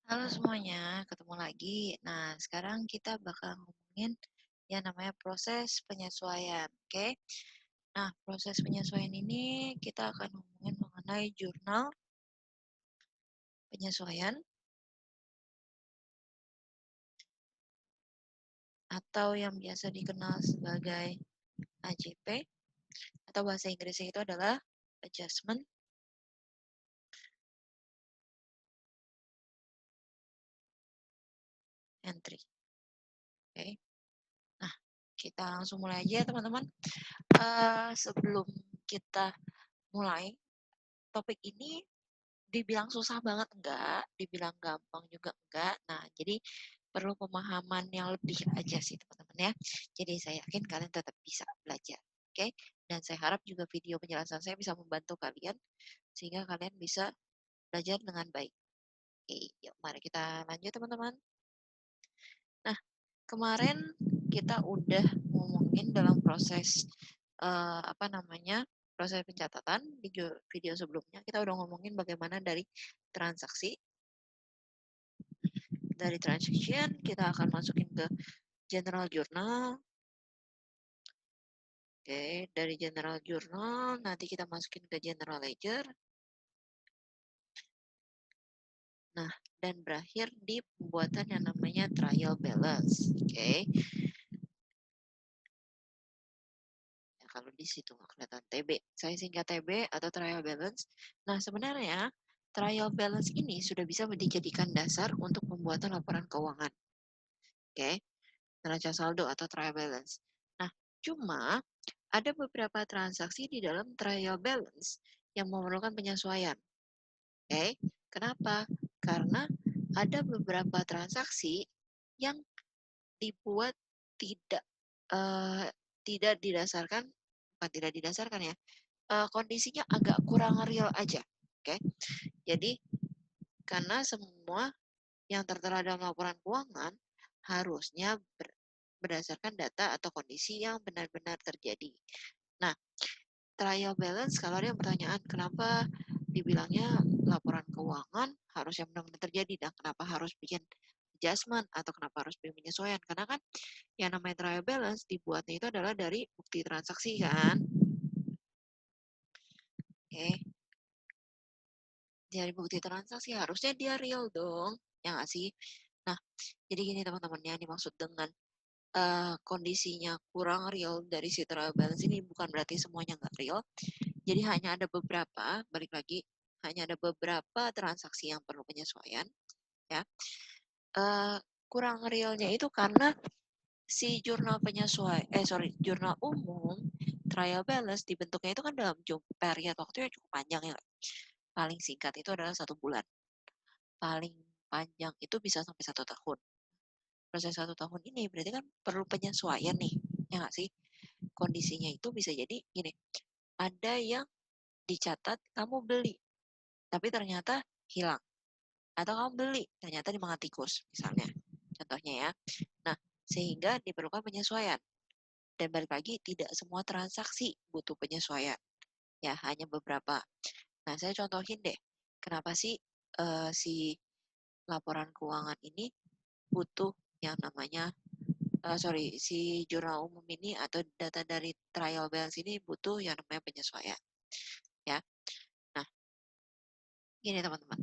Halo semuanya, ketemu lagi. Nah, sekarang kita bakal ngomongin yang namanya proses penyesuaian, oke? Nah, proses penyesuaian ini kita akan ngomongin mengenai jurnal penyesuaian atau yang biasa dikenal sebagai AJP atau bahasa Inggrisnya itu adalah Adjustment Entry, oke? Nah, kita langsung mulai aja ya teman-teman. Sebelum kita mulai, topik ini dibilang susah banget enggak, dibilang gampang juga enggak. Nah, jadi perlu pemahaman yang lebih aja sih teman-teman ya. Jadi saya yakin kalian tetap bisa belajar. Oke? Dan saya harap juga video penjelasan saya bisa membantu kalian sehingga kalian bisa belajar dengan baik. Oke, yuk mari kita lanjut teman-teman. Nah, kemarin kita udah ngomongin dalam proses apa namanya? Proses pencatatan di video sebelumnya kita udah ngomongin bagaimana dari transaksi. Dari transaction kita akan masukin ke general journal. Oke, dari general journal nanti kita masukin ke general ledger. Nah, dan berakhir di pembuatan yang namanya trial balance. Oke. Ya, kalau di situ nggak kelihatan TB. Saya singkat TB atau trial balance. Nah, sebenarnya trial balance ini sudah bisa dijadikan dasar untuk pembuatan laporan keuangan. Oke. Neraca saldo atau trial balance. Nah, cuma ada beberapa transaksi di dalam trial balance yang memerlukan penyesuaian. Oke, kenapa? Karena ada beberapa transaksi yang dibuat tidak tidak didasarkan, bukan tidak didasarkan ya, kondisinya agak kurang real aja. Oke, jadi karena semua yang tertera dalam laporan keuangan harusnya berdasarkan data atau kondisi yang benar-benar terjadi. Nah, trial balance, kalau ada yang pertanyaan kenapa dibilangnya laporan keuangan harus yang benar-benar terjadi dan kenapa harus bikin adjustment atau kenapa harus bikin penyesuaian, karena kan yang namanya trial balance dibuatnya itu adalah dari bukti transaksi kan. Oke, dari bukti transaksi harusnya dia real dong, ya nggak sih? Nah, jadi gini teman-teman, yang dimaksud dengan kondisinya kurang real dari si trial balance ini bukan berarti semuanya nggak real. Jadi hanya ada beberapa, balik lagi, hanya ada beberapa transaksi yang perlu penyesuaian, ya. Kurang realnya itu karena si jurnal jurnal umum trial balance dibentuknya itu kan dalam period waktu yang cukup panjang ya. Paling singkat itu adalah 1 bulan. Paling panjang itu bisa sampai 1 tahun. Proses 1 tahun ini berarti kan perlu penyesuaian nih, ya nggak sih? Kondisinya itu bisa jadi gini, ada yang dicatat kamu beli, tapi ternyata hilang. Atau kamu beli, ternyata dimakan tikus, misalnya. Contohnya ya. Nah, sehingga diperlukan penyesuaian. Dan balik lagi, tidak semua transaksi butuh penyesuaian. Ya, hanya beberapa. Nah, saya contohin deh, kenapa sih si laporan keuangan ini butuh yang namanya, si jurnal umum ini atau data dari trial balance ini butuh yang namanya penyesuaian. Ya, nah, gini teman-teman.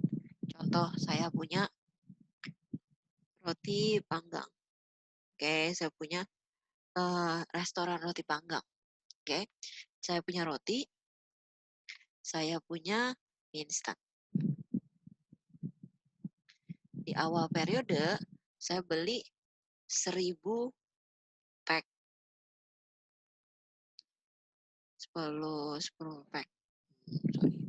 Contoh, saya punya roti panggang. Oke, saya punya restoran roti panggang. Oke, saya punya roti, saya punya mie instan. Di awal periode, saya beli 1000 pack, 10 pack, sorry,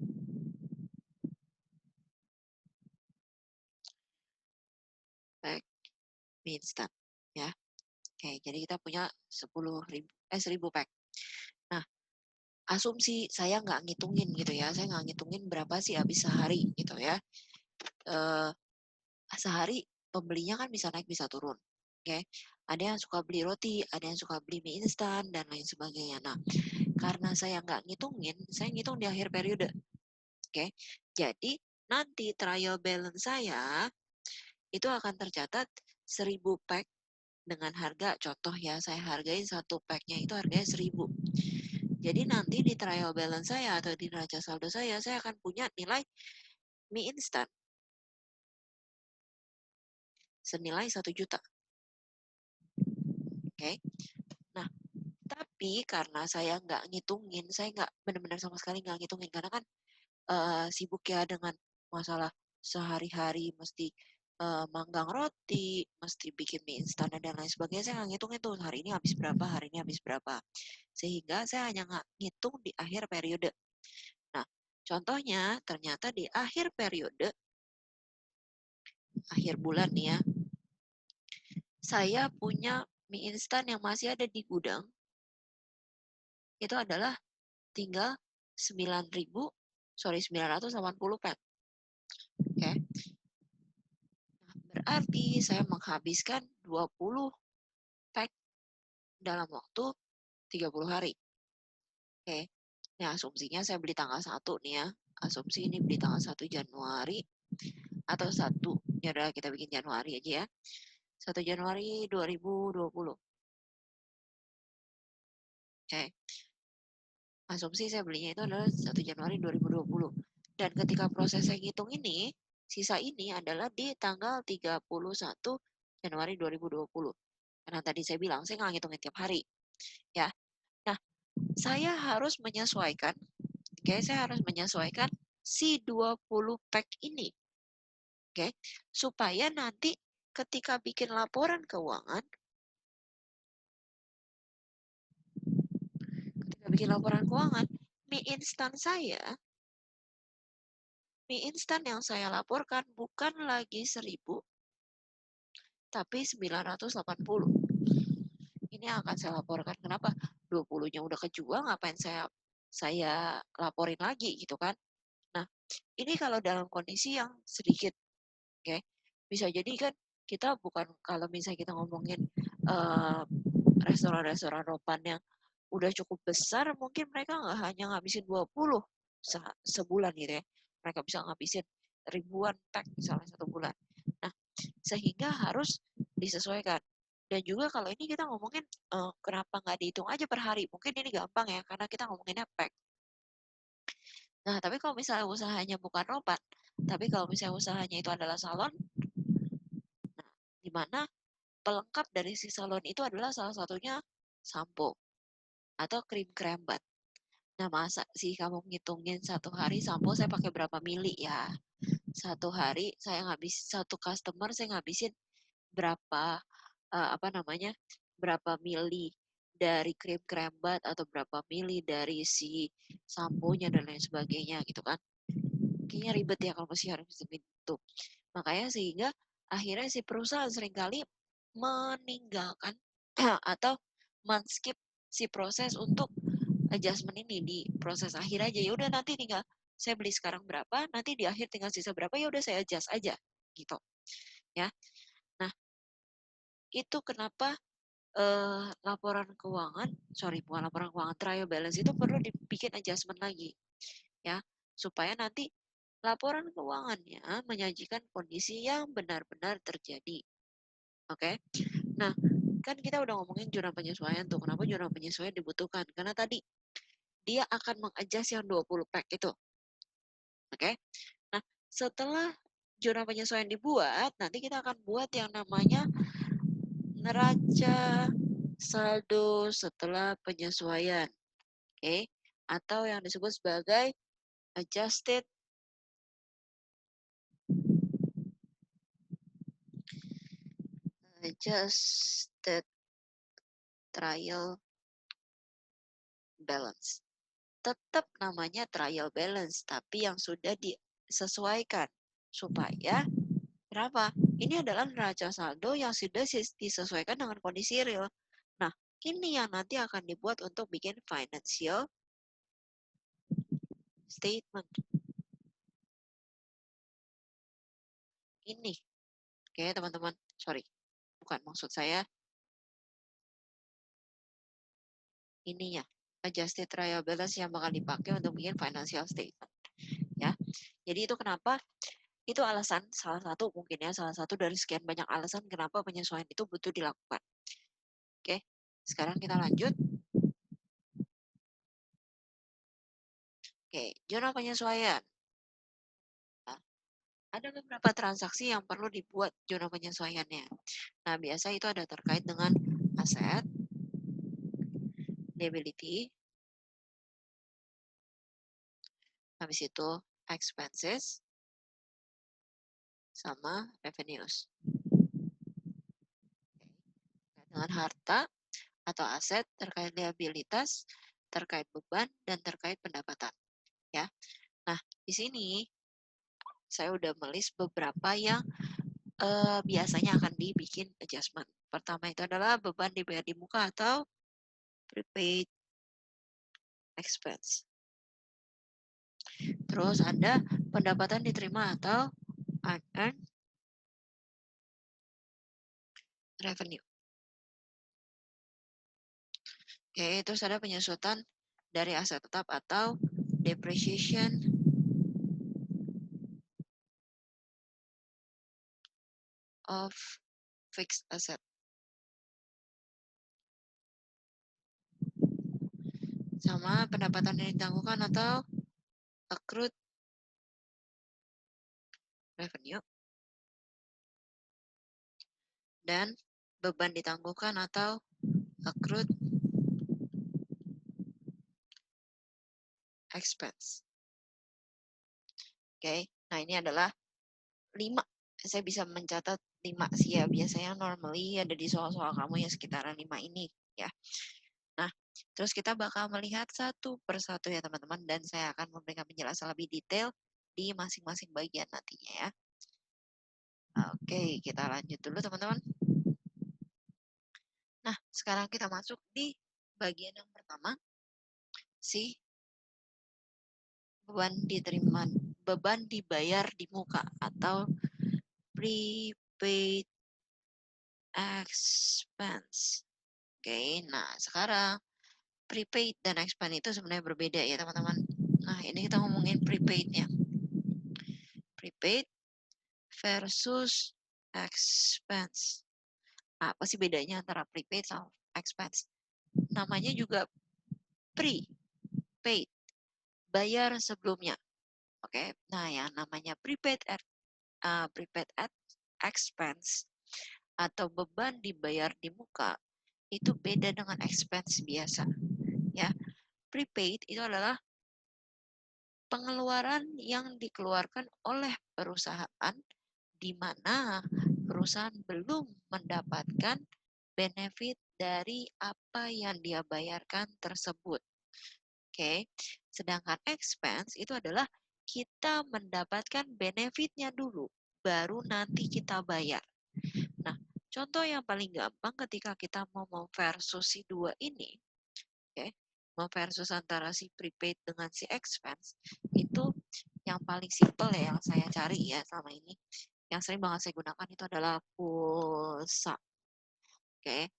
pack mie instan. Ya, oke, jadi kita punya 1000 pack. Nah, asumsi saya nggak ngitungin gitu ya, saya nggak ngitungin berapa sih habis sehari gitu ya. Eh, Sehari pembelinya kan bisa naik bisa turun. Oke, ada yang suka beli roti, ada yang suka beli mie instan dan lain sebagainya. Nah, karena saya nggak ngitungin, saya ngitung di akhir periode. Oke, jadi nanti trial balance saya itu akan tercatat 1000 pack dengan harga, contoh ya, saya hargain satu packnya itu harganya 1000. Jadi nanti di trial balance saya atau di neraca saldo saya akan punya nilai mie instan senilai 1 juta. Oke. Nah, tapi karena saya nggak ngitungin, saya nggak benar-benar sama sekali nggak ngitungin karena kan sibuk ya dengan masalah sehari-hari mesti manggang roti, mesti bikin mie instan dan lain sebagainya. Saya nggak ngitung itu hari ini habis berapa, hari ini habis berapa. Sehingga saya hanya nggak ngitung di akhir periode. Nah, contohnya ternyata di akhir periode, akhir bulan nih ya, saya punya mie instan yang masih ada di gudang, itu adalah tinggal 980 pack. Oke. Nah, berarti saya menghabiskan 20 pack dalam waktu 30 hari. Oke. Nah, asumsinya saya beli tanggal 1 nih ya. Asumsi ini beli tanggal 1 Januari atau 1, ya udah kita bikin Januari aja ya. 1 Januari 2020. Oke. Asumsi saya belinya itu adalah 1 Januari 2020. Dan ketika proses saya ngitung ini, sisa ini adalah di tanggal 31 Januari 2020. Karena tadi saya bilang, saya nggak ngitungin tiap hari. Ya. Nah, saya harus menyesuaikan, oke, saya harus menyesuaikan si 20 pack ini. Oke, supaya nanti ketika bikin laporan keuangan, mie instan yang saya laporkan bukan lagi 1000, tapi 980. Ini yang akan saya laporkan. Kenapa? 20-nya udah kejual, ngapain saya laporin lagi gitu kan? Nah, ini kalau dalam kondisi yang sedikit, oke. Bisa jadi kan kita bukan, kalau misalnya kita ngomongin restoran-restoran Ropan yang udah cukup besar, mungkin mereka nggak hanya ngabisin 20 sebulan gitu ya. Mereka bisa ngabisin ribuan pack misalnya satu bulan. Nah, sehingga harus disesuaikan. Dan juga kalau ini kita ngomongin kenapa nggak dihitung aja per hari? Mungkin ini gampang ya, karena kita ngomonginnya pack. Nah, tapi kalau misalnya usahanya bukan Ropan, tapi kalau misalnya usahanya itu adalah salon, nah, di mana pelengkap dari si salon itu adalah salah satunya sampo atau krim kerambat. Nah, masa sih kamu ngitungin satu hari sampo saya pakai berapa mili ya? Satu hari saya ngabis, satu customer saya ngabisin berapa apa namanya? Berapa mili dari krim kerambat atau berapa mili dari si samponya dan lain sebagainya gitu kan. Kayaknya ribet ya kalau mesti harus itu. Makanya sehingga akhirnya si perusahaan seringkali meninggalkan atau men-skip si proses untuk adjustment ini di proses akhir aja. Ya udah nanti tinggal saya beli sekarang berapa, nanti di akhir tinggal sisa berapa, ya udah saya adjust aja gitu. Ya. Nah, itu kenapa laporan keuangan, bukan laporan keuangan, trial balance itu perlu dibikin adjustment lagi. Ya, supaya nanti laporan keuangannya menyajikan kondisi yang benar-benar terjadi. Oke. Nah, kan kita udah ngomongin jurnal penyesuaian tuh. Kenapa jurnal penyesuaian dibutuhkan? Karena tadi dia akan mengadjust yang 20 pack itu. Oke. Nah, setelah jurnal penyesuaian dibuat, nanti kita akan buat yang namanya neraca saldo setelah penyesuaian. Oke. Atau yang disebut sebagai adjusted trial balance. Tetap namanya trial balance, tapi yang sudah disesuaikan. Supaya, kenapa? Ini adalah neraca saldo yang sudah disesuaikan dengan kondisi real. Nah, ini yang nanti akan dibuat untuk bikin financial statement. Ini, oke teman-teman, sorry, bukan maksud saya ininya, adjusted trial balance yang bakal dipakai untuk bikin financial statement. Ya, jadi itu kenapa Itu alasan salah satu mungkin ya, salah satu dari sekian banyak alasan kenapa penyesuaian itu butuh dilakukan. Oke, sekarang kita lanjut. Oke, zona penyesuaian. Nah, ada beberapa transaksi yang perlu dibuat zona penyesuaiannya. Nah, biasa itu ada terkait dengan aset, liability, habis itu expenses, sama revenues. Dengan harta atau aset, terkait liabilitas, terkait beban, dan terkait pendapatan. Ya, nah di sini saya udah melis beberapa yang biasanya akan dibikin adjustment. Pertama itu adalah beban dibayar di muka atau prepaid expense. Terus ada pendapatan diterima atau unearned revenue. Oke, terus ada penyesuaian dari aset tetap atau depreciation of fixed asset. Sama pendapatan yang ditangguhkan atau accrued revenue. Dan beban ditangguhkan atau accrued expense. Oke, nah ini adalah 5. Saya bisa mencatat 5 sih ya. Biasanya normally ada di soal-soal kamu yang sekitaran 5 ini ya. Nah, terus kita bakal melihat satu persatu ya teman-teman, dan saya akan memberikan penjelasan lebih detail di masing-masing bagian nantinya ya. Oke, kita lanjut dulu teman-teman. Nah, sekarang kita masuk di bagian yang pertama, si beban dibayar di muka atau prepaid expense. Oke, nah sekarang prepaid dan expense itu sebenarnya berbeda ya teman-teman. Nah, ini kita ngomongin prepaid-nya. Prepaid versus expense. Apa sih bedanya antara prepaid sama expense? Namanya juga prepaid, bayar sebelumnya. Oke, nah yang namanya prepaid expense atau beban dibayar di muka itu beda dengan expense biasa. Ya, prepaid itu adalah pengeluaran yang dikeluarkan oleh perusahaan di mana perusahaan belum mendapatkan benefit dari apa yang dia bayarkan tersebut. Oke, sedangkan expense itu adalah kita mendapatkan benefitnya dulu, baru nanti kita bayar. Nah, contoh yang paling gampang ketika kita mau versus si dua ini, oke, mau versus antara si prepaid dengan si expense, itu yang paling simple ya yang saya cari ya selama ini, yang sering banget saya gunakan itu adalah pulsa. Oke,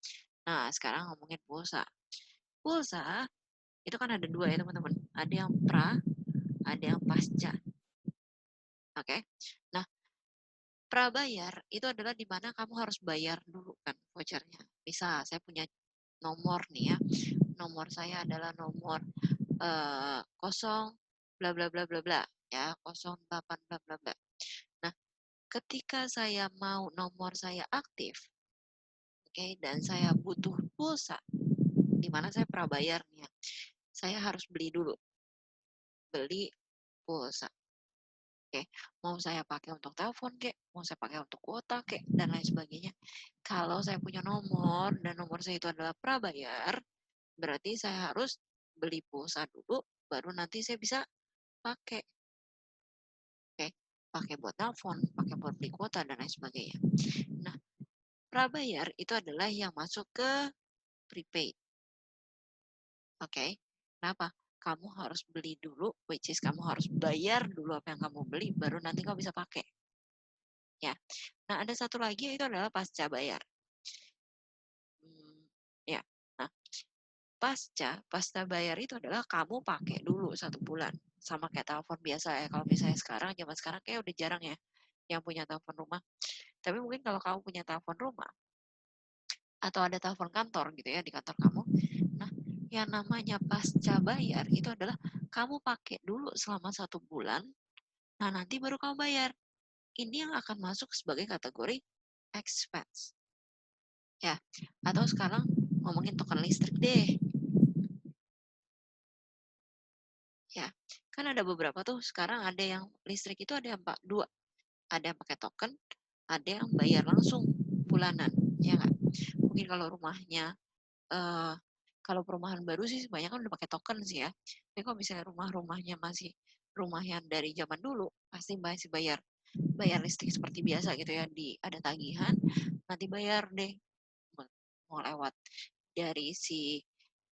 nah sekarang ngomongin pulsa. Pulsa itu kan ada dua ya teman-teman, ada yang pra, ada yang pasca. Oke, nah prabayar itu adalah di mana kamu harus bayar dulu kan vouchernya. Misal saya punya nomor nih ya, nomor saya adalah nomor 0 bla bla bla bla bla ya, 08 bla bla bla. Nah, ketika saya mau nomor saya aktif, oke, dan saya butuh pulsa, di mana saya prabayar nih ya, saya harus beli dulu, beli pulsa. Oke, mau saya pakai untuk telepon kek, mau saya pakai untuk kuota kek, dan lain sebagainya. Kalau saya punya nomor dan nomor saya itu adalah prabayar, berarti saya harus beli pulsa dulu, baru nanti saya bisa pakai. Oke, pakai buat telepon, pakai buat beli kuota, dan lain sebagainya. Nah, prabayar itu adalah yang masuk ke prepaid. Oke, kenapa? Kamu harus beli dulu, which is kamu harus bayar dulu apa yang kamu beli, baru nanti kamu bisa pakai. Ya, nah ada satu lagi itu adalah pasca bayar. Ya, nah pasca bayar itu adalah kamu pakai dulu 1 bulan, sama kayak telepon biasa ya. Kalau misalnya sekarang zaman sekarang kayak udah jarang ya. yang punya telepon rumah. Tapi mungkin kalau kamu punya telepon rumah atau ada telepon kantor gitu ya di kantor kamu, nah yang namanya pasca bayar itu adalah kamu pakai dulu selama 1 bulan, nah nanti baru kamu bayar. Ini yang akan masuk sebagai kategori expense. Ya, atau sekarang ngomongin token listrik deh. Ya, kan ada beberapa tuh sekarang ada yang listrik itu ada yang dua, ada yang pakai token, ada yang bayar langsung bulanan, ya nggak? Mungkin kalau rumahnya, eh, kalau perumahan baru sih banyak kan udah pakai token sih ya. Tapi kalau misalnya rumah-rumahnya masih rumah yang dari zaman dulu, pasti masih bayar bayar listrik seperti biasa gitu ya, di ada tagihan, nanti bayar deh, mau lewat dari si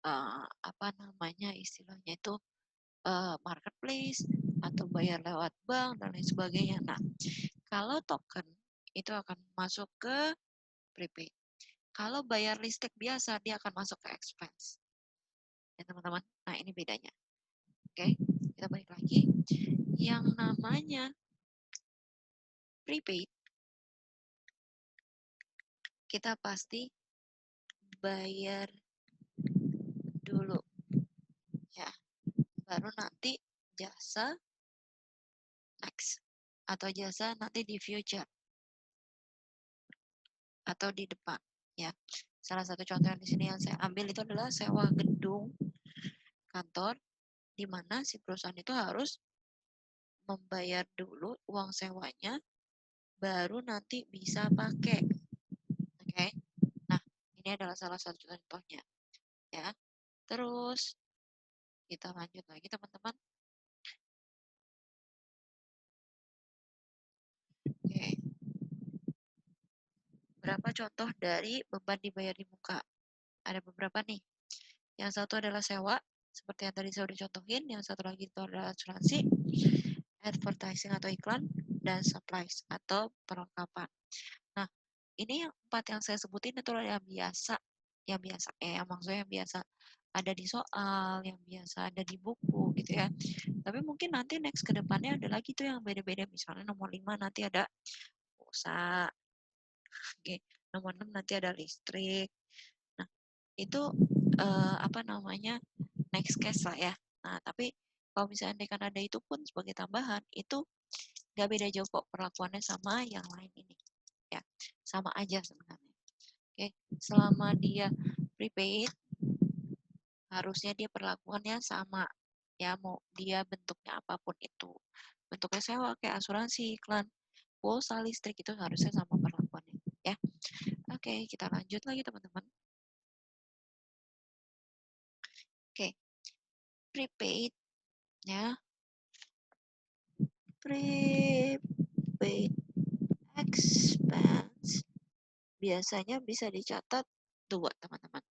apa namanya istilahnya itu marketplace atau bayar lewat bank dan lain sebagainya. Nah, kalau token itu akan masuk ke prepaid. Kalau bayar listrik biasa dia akan masuk ke expense. Ya teman-teman. Nah, ini bedanya. Oke, kita balik lagi. Yang namanya prepaid kita pasti bayar dulu ya. Baru nanti jasa next atau jasa nanti di future atau di depan ya. Salah satu contoh yang di sini yang saya ambil itu adalah sewa gedung kantor di mana si perusahaan itu harus membayar dulu uang sewanya baru nanti bisa pakai. Oke. Nah, ini adalah salah satu contohnya ya. Terus kita lanjut lagi teman-teman. Oke. Berapa contoh dari beban dibayar di muka? Ada beberapa nih. Yang satu adalah sewa, seperti yang tadi saya udah contohin. Yang satu lagi itu adalah asuransi, advertising atau iklan, dan supplies atau perlengkapan. Nah, ini yang 4 yang saya sebutin itu adalah yang biasa, yang maksudnya yang biasa ada di soal, yang biasa ada di buku gitu ya. Tapi mungkin nanti next ke depannya ada lagi tuh yang beda-beda. Misalnya nomor 5 nanti ada pulsa, oke. Nomor 6 nanti ada listrik. Nah, itu apa namanya next case lah ya. Nah, tapi kalau misalnya kan ada itu pun sebagai tambahan, itu nggak beda jauh kok perlakuannya sama yang lain ini. Ya, sama aja sebenarnya. Oke, selama dia prepaid, harusnya dia perlakuannya sama. Ya, mau dia bentuknya apapun itu. Bentuknya sewa, kayak asuransi, iklan, pulsa, listrik, itu harusnya sama perlakuannya. Ya, oke, kita lanjut lagi teman-teman. Oke, prepaid, ya. Prepaid expense biasanya bisa dicatat dua teman-teman.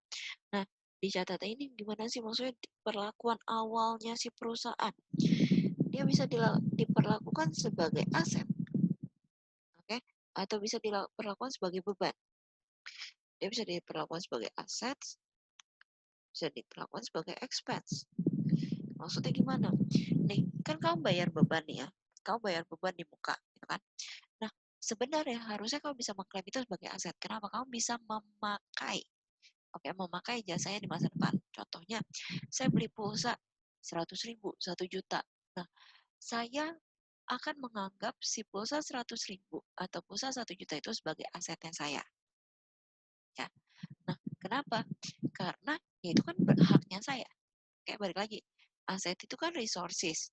Nah, dicatat ini gimana sih maksudnya perlakuan awalnya si perusahaan? Dia bisa diperlakukan sebagai aset, oke? Okay? Atau bisa diperlakukan sebagai beban. Dia bisa diperlakukan sebagai aset, bisa diperlakukan sebagai expense. Maksudnya gimana? Nih, kan kamu bayar beban nih ya. Kamu bayar beban di muka, gitu kan? Nah, sebenarnya harusnya kamu bisa mengklaim itu sebagai aset. Kenapa? Kamu bisa memakai, oke, memakai jasanya di masa depan. Contohnya, saya beli pulsa 100.000, 1 juta. Nah, saya akan menganggap si pulsa 100.000 atau pulsa 1 juta itu sebagai asetnya saya. Ya. Nah, kenapa? Karena ya itu kan haknya saya. Kayak balik lagi, aset itu kan resources.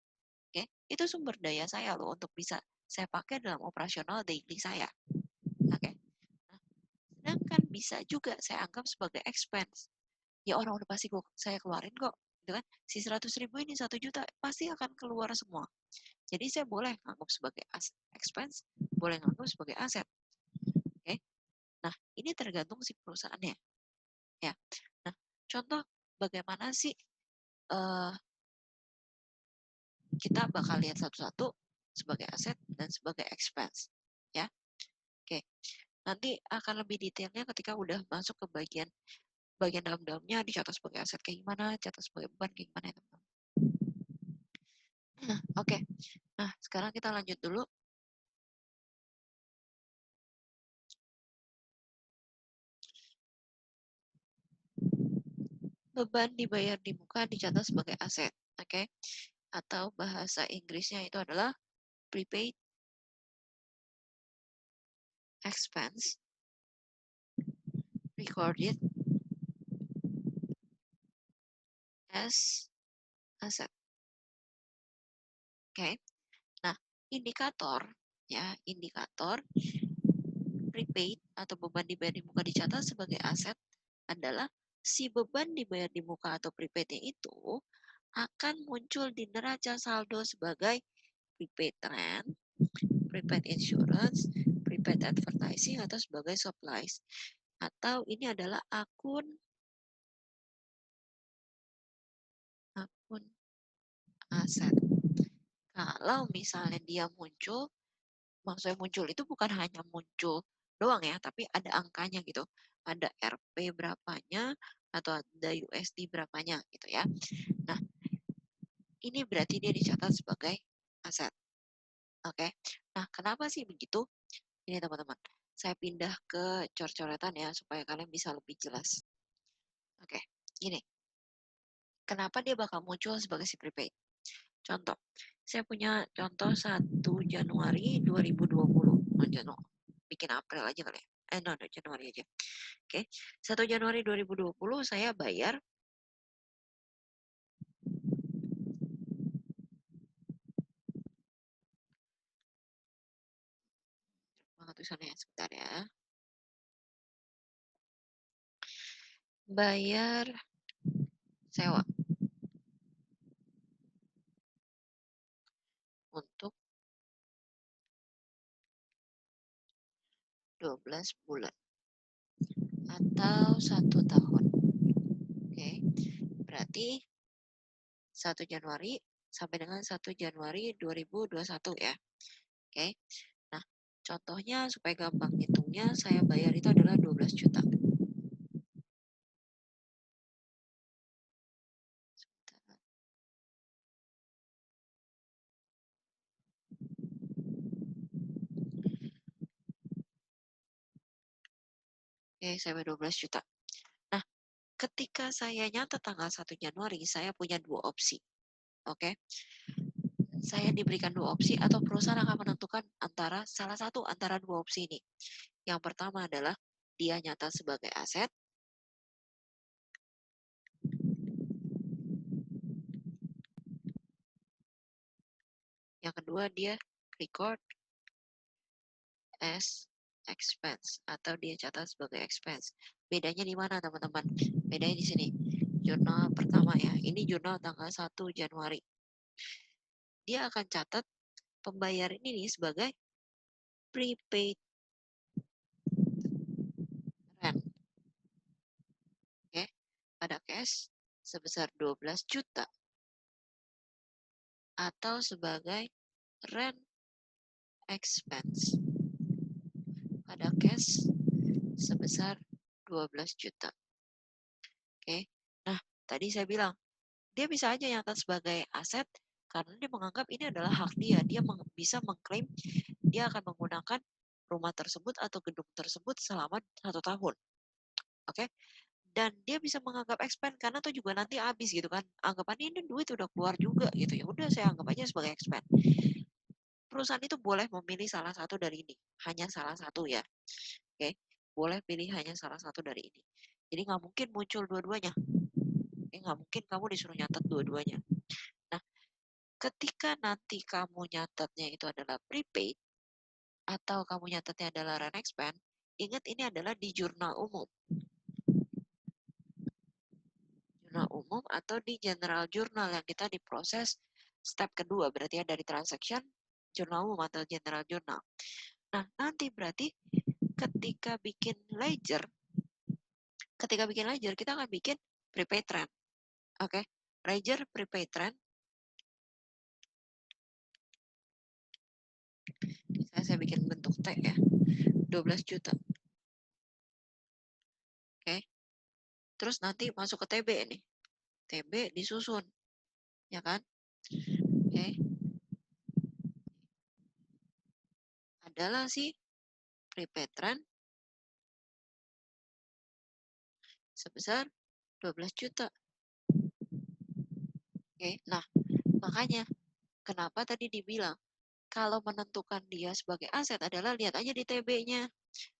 Oke, itu sumber daya saya loh untuk bisa saya pakai dalam operasional daily saya. Oke. Nah, sedangkan bisa juga saya anggap sebagai expense. Ya orang udah pasti saya keluarin kok. Gitu kan? Si 100.000 ini 1 juta pasti akan keluar semua. Jadi saya boleh anggap sebagai expense, boleh anggap sebagai aset. Oke. Nah, ini tergantung si perusahaannya. Ya. Nah, contoh bagaimana sih uh, kita bakal lihat satu-satu sebagai aset dan sebagai expense. Ya. Oke. Nanti akan lebih detailnya ketika udah masuk ke bagian dalam-dalamnya dicatat sebagai aset kayak gimana, catat sebagai beban kayak gimana ya teman-teman. Oke. Nah, sekarang kita lanjut dulu beban dibayar di muka dicatat sebagai aset. Oke. Atau bahasa Inggrisnya itu adalah prepaid expense recorded as asset. Oke. Nah, indikator indikator prepaid atau beban dibayar di muka dicatat sebagai aset adalah si beban dibayar di muka atau prepaidnya itu akan muncul di neraca saldo sebagai prepaid rent, prepaid insurance, prepaid advertising, atau sebagai supplies. Atau ini adalah akun aset. Kalau misalnya dia muncul, maksudnya muncul itu bukan hanya muncul doang ya, tapi ada angkanya gitu. Ada RP berapanya atau ada USD berapanya gitu ya. Nah, ini berarti dia dicatat sebagai aset. Oke. Nah, kenapa sih begitu? Ini teman-teman, saya pindah ke cor-coretan ya supaya kalian bisa lebih jelas. Oke, gini. Kenapa dia bakal muncul sebagai si prepaid? Contoh, saya punya contoh 1 Januari 2020. Bikin April aja kali ya. No, Januari aja. Oke, 1 Januari 2020 saya bayar tulisannya sebentar ya. Bayar sewa untuk 12 bulan atau 1 tahun. Oke, berarti 1 Januari sampai dengan 1 Januari 2021 ya. Oke. Nah, contohnya supaya gampang hitungnya, saya bayar itu adalah 12 juta. Oke, saya bayar 12 juta. Nah, ketika saya nyatet tanggal 1 Januari, saya punya dua opsi. Oke. Saya diberikan dua opsi atau perusahaan akan menentukan antara salah satu antara dua opsi ini. Yang pertama adalah dia nyata sebagai aset. Yang kedua dia record as expense atau dia catat sebagai expense. Bedanya di mana teman-teman? Bedanya di sini. Jurnal pertama ya. Ini jurnal tanggal 1 Januari. Dia akan catat pembayaran ini sebagai prepaid rent. Oke, pada cash sebesar 12 juta atau sebagai rent expense pada cash sebesar 12 juta. Oke. Nah, tadi saya bilang dia bisa aja nyatat sebagai aset karena dia menganggap ini adalah hak dia. Dia bisa mengklaim dia akan menggunakan rumah tersebut atau gedung tersebut selama 1 tahun. Oke. Dan dia bisa menganggap expand karena tuh juga nanti habis gitu kan. Anggapannya ini duit udah keluar juga gitu ya. Udah saya anggap aja sebagai expand. Perusahaan itu boleh memilih salah satu dari ini. Hanya salah satu ya. Oke. Boleh pilih hanya salah satu dari ini. Jadi nggak mungkin muncul dua-duanya. Nggak mungkin kamu disuruh nyatet dua-duanya. Nah, ketika nanti kamu nyatetnya itu adalah prepaid atau kamu nyatetnya adalah rent expand, ingat ini adalah di jurnal umum. Jurnal umum atau di general journal yang kita diproses step kedua, berarti ya dari transaction, jurnal umum atau general journal. Nah, nanti berarti ketika bikin ledger kita akan bikin prepaid trend. Oke, ledger prepaid trend. Saya bikin bentuk T ya. 12 juta. Oke. Terus nanti masuk ke TB nih. TB disusun. Ya kan? Oke. Adalah si prepaid trend sebesar 12 juta. Oke, nah makanya kenapa tadi dibilang kalau menentukan dia sebagai aset adalah lihat aja di TB-nya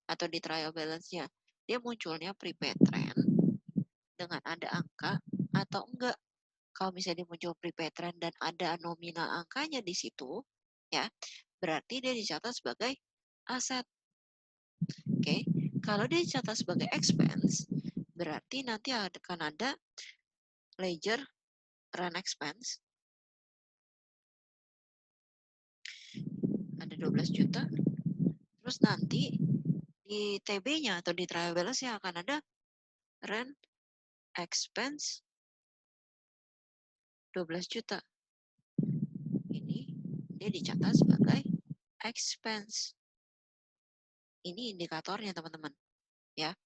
atau di trial balance-nya. Dia munculnya prepaid trend dengan ada angka atau enggak. Kalau misalnya dia muncul prepaid trend dan ada nominal angkanya di situ, ya, berarti dia dicatat sebagai aset. Oke, kalau dia dicatat sebagai expense, berarti nanti akan ada ledger run expense, ada 12 juta, terus nanti di TB-nya atau di trial balance-nya akan ada rent expense 12 juta. Ini dia dicatat sebagai expense. Ini indikatornya teman-teman. Ya,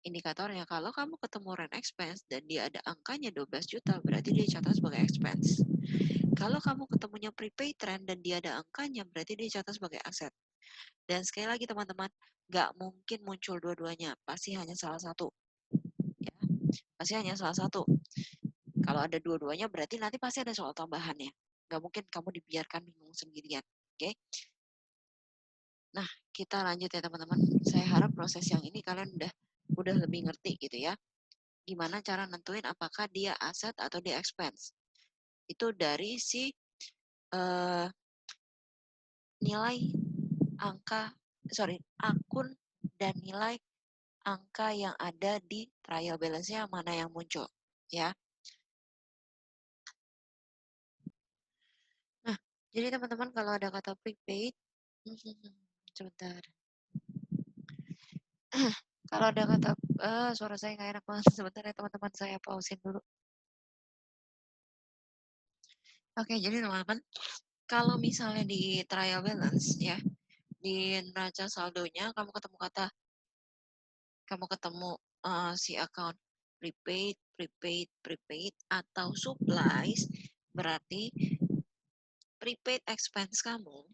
indikatornya kalau kamu ketemu rent expense dan dia ada angkanya 12 juta, berarti dia dicatat sebagai expense. Kalau kamu ketemunya prepaid trend dan dia ada angkanya, berarti dia dicatat sebagai aset. Dan sekali lagi teman-teman, nggak mungkin muncul dua-duanya, pasti hanya salah satu. Ya, pasti hanya salah satu. Kalau ada dua-duanya, berarti nanti pasti ada soal tambahannya. Nggak mungkin kamu dibiarkan bingung sendirian. Oke? Nah, kita lanjut ya teman-teman. Saya harap proses yang ini kalian udah lebih ngerti gitu ya. Gimana cara nentuin apakah dia aset atau dia expense. Itu dari si nilai angka, akun dan nilai angka yang ada di trial balance-nya mana yang muncul. Ya. Nah, jadi teman-teman kalau ada kata prepaid, sebentar. Kalau ada kata, suara saya nggak enak banget. Sebentar ya teman-teman, saya pausin dulu. Oke, jadi teman-teman, kalau misalnya di trial balance ya, di neraca saldonya kamu ketemu si account prepaid, prepaid, prepaid atau supplies, berarti prepaid expense kamu,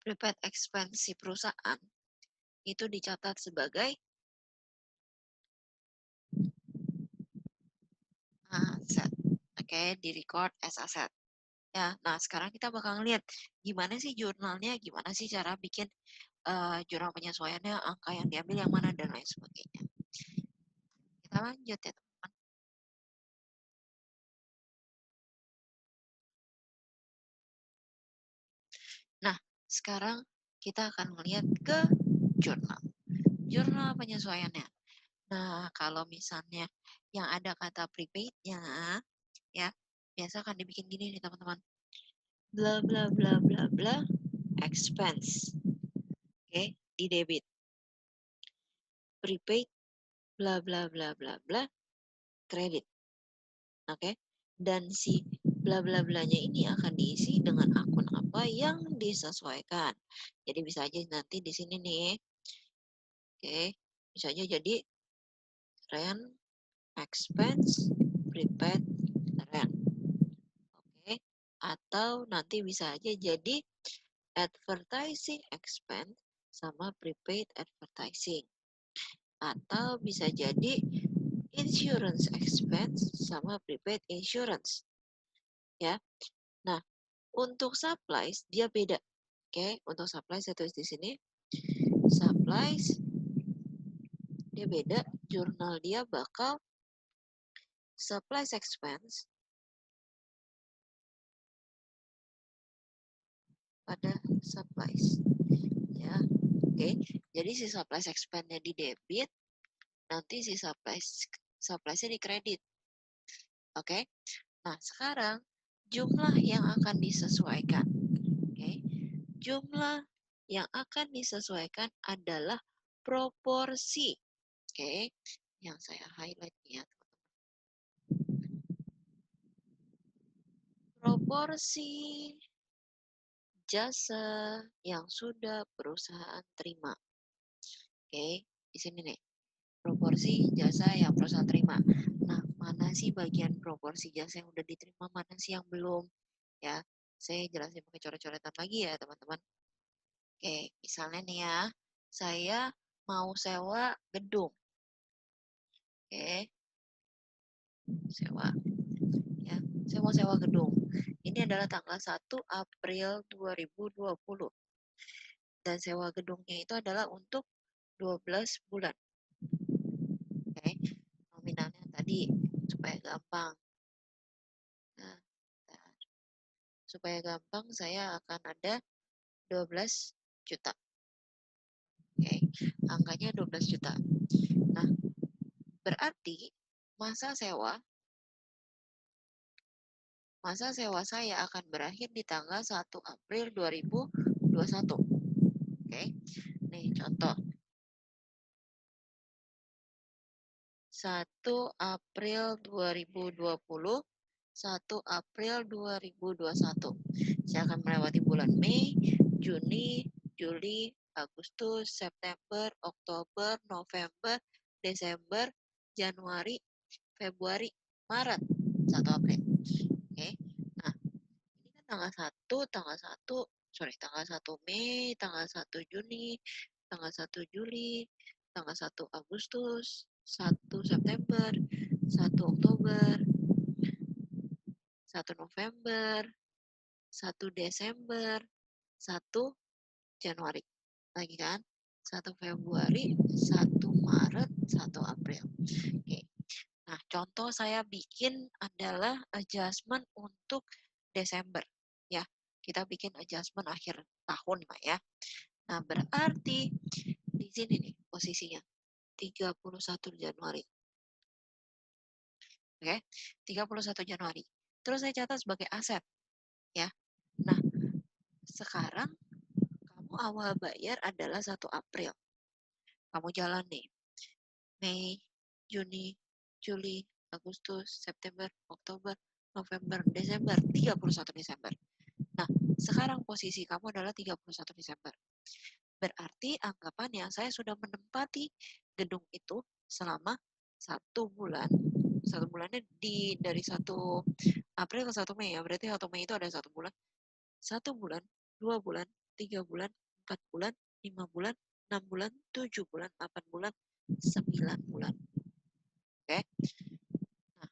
prepaid expense si perusahaan itu dicatat sebagai aset. Oke, di record as aset. Ya, nah sekarang kita bakal ngeliat gimana sih jurnalnya, gimana sih cara bikin jurnal penyesuaiannya, angka yang diambil yang mana dan lain sebagainya. Kita lanjut ya teman-teman. Nah, sekarang kita akan melihat ke jurnal. Jurnal penyesuaiannya. Nah, kalau misalnya yang ada kata prepaid-nya, ya, biasa akan dibikin gini nih teman-teman. Bla bla bla bla bla expense. Oke, di debit. Prepaid bla bla bla bla bla kredit. Oke. Dan si bla bla blanya ini akan diisi dengan akun apa yang disesuaikan. Jadi bisa aja nanti di sini nih. Oke, bisa aja jadi rent expense prepaid rent. Oke. Atau nanti bisa aja jadi advertising expense sama prepaid advertising. Atau bisa jadi insurance expense sama prepaid insurance. Ya. Nah, untuk supplies dia beda. Oke, untuk supplies saya tulis di sini. Supplies dia beda, jurnal dia bakal supplies expense pada supplies. Ya. Oke, jadi si supplies expense-nya di debit, nanti si supplies-nya di kredit. Oke. Nah, sekarang jumlah yang akan disesuaikan. Oke. Jumlah yang akan disesuaikan adalah proporsi. Oke. Yang saya highlight ya. Proporsi jasa yang sudah perusahaan terima. Oke, di sini nih. Proporsi jasa yang perusahaan terima. Nah, mana sih bagian proporsi jasa yang udah diterima, mana sih yang belum? Ya, saya jelasin pakai coret-coretan lagi ya, teman-teman. Oke, misalnya nih ya, saya mau sewa gedung. Oke, sewa. Ya, Saya mau sewa gedung. Ini adalah tanggal 1 April 2020. Dan sewa gedungnya itu adalah untuk 12 bulan. Oke, nominalnya tadi supaya gampang. Nah, supaya gampang saya akan ada 12 juta. Oke, angkanya 12 juta. Nah, berarti masa sewa saya akan berakhir di tanggal 1 April 2021. Oke. Nih contoh. 1 April 2020, 1 April 2021. Saya akan melewati bulan Mei, Juni, Juli, Agustus, September, Oktober, November, Desember, Januari, Februari, Maret, 1 April. Oke. Nah, ini kan tanggal 1 Mei, tanggal 1 Juni, tanggal 1 Juli, tanggal 1 Agustus, 1 September, 1 Oktober, 1 November, 1 Desember, 1 Januari. Lagi kan? 1 Februari, 1 Maret, 1 April. Oke. Nah, contoh saya bikin adalah adjustment untuk Desember. Ya, kita bikin adjustment akhir tahun lah ya. Nah, berarti di sini nih posisinya 31 Januari. Oke, 31 Januari. Terus saya catat sebagai aset ya. Nah, sekarang kamu awal bayar adalah 1 April. Kamu jalan nih. Mei, Juni, Juli, Agustus, September, Oktober, November, Desember, 31 Desember. Nah, sekarang posisi kamu adalah 31 Desember. Berarti anggapannya saya sudah menempati gedung itu selama 1 bulan. 1 bulannya dari 1 April ke 1 Mei ya. Berarti 1 Mei itu ada 1 bulan. 1 bulan, 2 bulan, 3 bulan, 4 bulan, 5 bulan, 6 bulan, 7 bulan, 8 bulan, 9 bulan. Oke. Nah,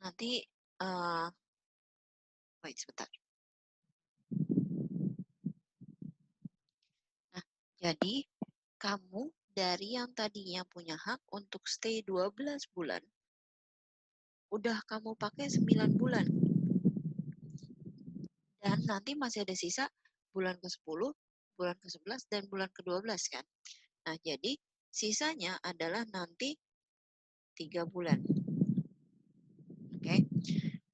nanti wait sebentar. Nah, jadi kamu dari yang tadinya punya hak untuk stay 12 bulan, udah kamu pakai 9 bulan. Dan nanti masih ada sisa bulan ke-10, bulan ke-11, dan bulan ke-12 kan. Nah, jadi sisanya adalah nanti 3 bulan. Oke.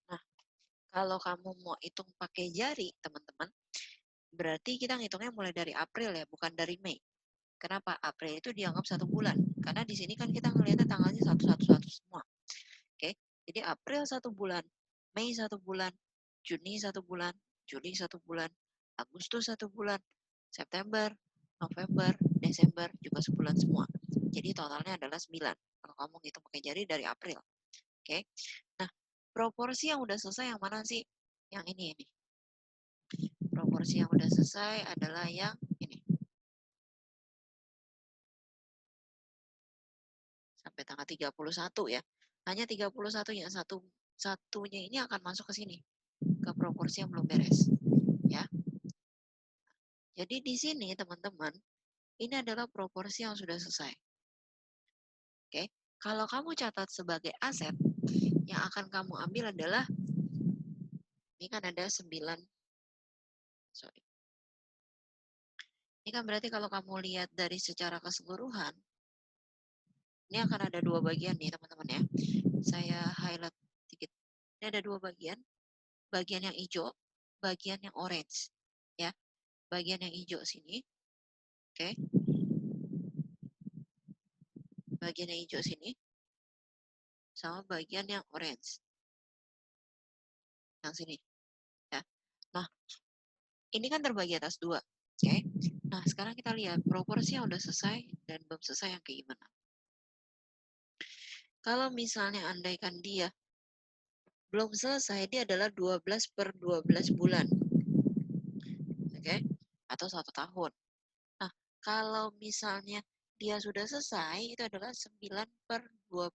Nah, kalau kamu mau hitung pakai jari, teman-teman, berarti kita ngitungnya mulai dari April ya, bukan dari Mei. Kenapa? April itu dianggap 1 bulan. Karena di sini kan kita ngelihatnya tanggalnya 111 semua. Oke. Jadi April 1 bulan, Mei 1 bulan, Juni 1 bulan, Juli 1 bulan, Agustus 1 bulan, September, November, Desember juga sebulan semua. Jadi totalnya adalah 9. Kalau kamu ngitung pakai jari dari April. Oke. Nah, proporsi yang udah selesai yang mana sih? Yang ini. Proporsi yang udah selesai adalah yang ini. Sampai tanggal 31 ya. Hanya 31 yang satunya ini akan masuk ke sini. Ke proporsi yang belum beres. Ya. Jadi di sini teman-teman, ini adalah proporsi yang sudah selesai. Oke. Kalau kamu catat sebagai aset, yang akan kamu ambil adalah ini kan ada 9. Sorry. Ini kan berarti kalau kamu lihat dari secara keseluruhan, ini akan ada 2 bagian nih teman-teman ya. Saya highlight sedikit. Ini ada 2 bagian. Bagian yang hijau, bagian yang orange. Ya. Bagian yang hijau sini. Oke. Bagian yang hijau sini. Sama bagian yang orange. Yang sini. Ya. Nah, ini kan terbagi atas 2. Oke. Nah, sekarang kita lihat proporsi yang udah selesai dan belum selesai yang kayak gimana. Kalau misalnya andaikan dia belum selesai, dia adalah 12 per 12 bulan. Oke? Atau 1 tahun. Nah, kalau misalnya dia sudah selesai, itu adalah 9 per 12.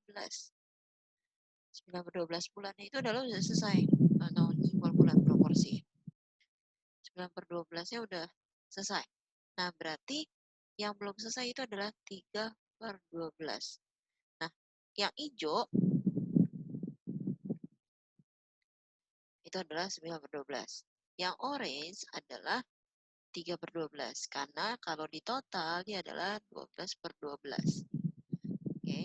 9 per 12 bulannya itu adalah udah selesai. Atau bulan proporsi. 9 per 12-nya udah selesai. Nah, berarti yang belum selesai itu adalah 3 per 12. Nah, yang hijau itu adalah 9 per 12. Yang orange adalah 3 per 12. Karena kalau di total dia adalah 12 per 12. Oke.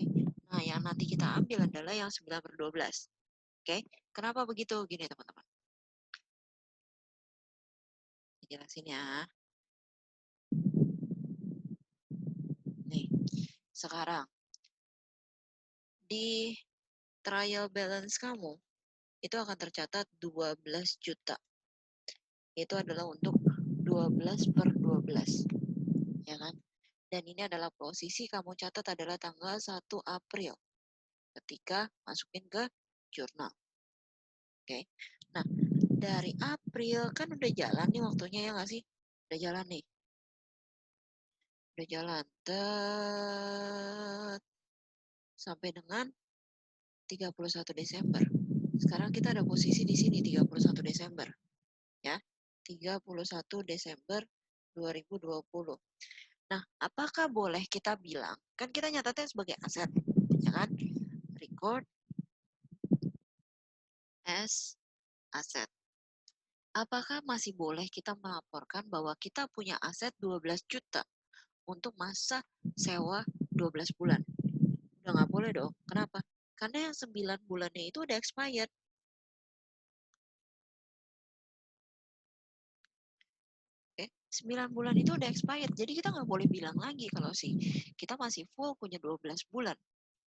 Nah, yang nanti kita ambil adalah yang 9 per 12. Oke. Kenapa begitu? Gini, teman-teman. Jelasin ya. Nih, sekarang di trial balance kamu itu akan tercatat 12 juta. Itu adalah untuk 12 per 12. Ya kan? Dan ini adalah posisi kamu catat adalah tanggal 1 April ketika masukin ke jurnal. Oke. Nah, dari April kan udah jalan nih waktunya ya nggak sih? Udah jalan nih. Udah jalan. Sampai dengan 31 Desember. Sekarang kita ada posisi di sini 31 Desember. Ya. 31 Desember 2020. Nah, apakah boleh kita bilang, kan kita nyatatnya sebagai aset, ya kan? Record as aset. Apakah masih boleh kita melaporkan bahwa kita punya aset 12 juta untuk masa sewa 12 bulan? Udah nggak boleh dong. Kenapa? Karena yang 9 bulannya itu udah expired. Oke, 9 bulan itu udah expired. Jadi kita nggak boleh bilang lagi kalau sih kita masih full punya 12 bulan.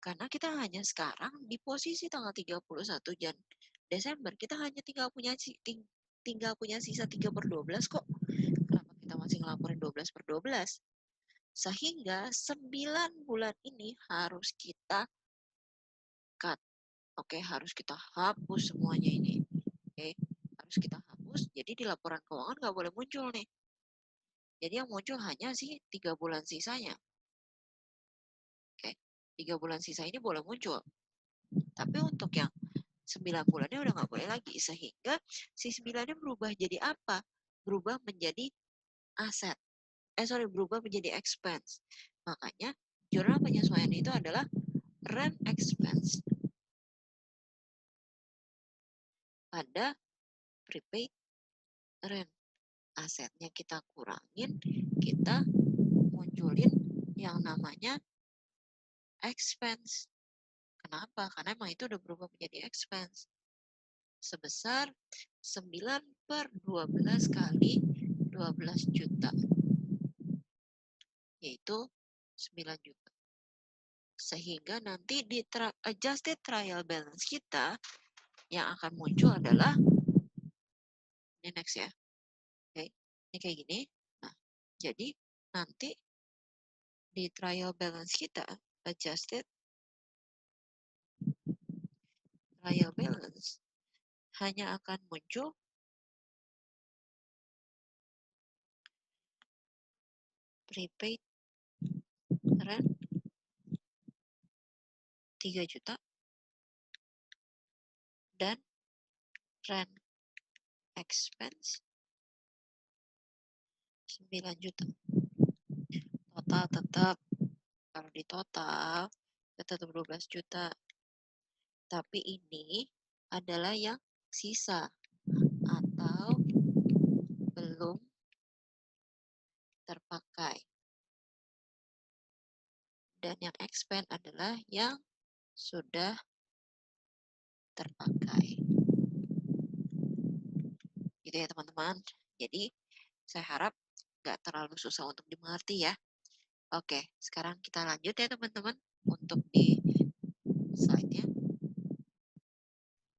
Karena kita hanya sekarang di posisi tanggal 31 Desember. Kita hanya tinggal punya sisa 3 per 12 kok. Kenapa kita masih ngelaporin 12 per 12? Sehingga 9 bulan ini harus kita cut. Oke, harus kita hapus semuanya ini. Oke, harus kita hapus. Jadi di laporan keuangan nggak boleh muncul nih. Jadi yang muncul hanya sih 3 bulan sisanya. Oke, 3 bulan sisa ini boleh muncul. Tapi untuk yang 9 bulannya udah nggak boleh lagi. Sehingga si 9-nya berubah jadi apa? Berubah menjadi aset. Berubah menjadi expense. Makanya jurnal penyesuaian itu adalah rent expense pada prepaid rent. Asetnya kita kurangin, kita munculin yang namanya expense. Kenapa? Karena emang itu udah berubah menjadi expense. Sebesar 9 per 12 kali 12 juta. Yaitu 9 juta. Sehingga nanti di adjusted trial balance kita yang akan muncul adalah ini next ya. Oke, ini kayak gini. Nah, jadi nanti di trial balance kita adjusted trial balance hanya akan muncul prepaid rent 3 juta dan rent expense 9 juta. Total tetap, kalau di total tetap 12 juta. Tapi ini adalah yang sisa atau belum terpakai. Dan yang expand adalah yang sudah terpakai. Gitu ya teman-teman. Jadi saya harap nggak terlalu susah untuk dimengerti ya. Oke, sekarang kita lanjut ya teman-teman untuk di slide-nya.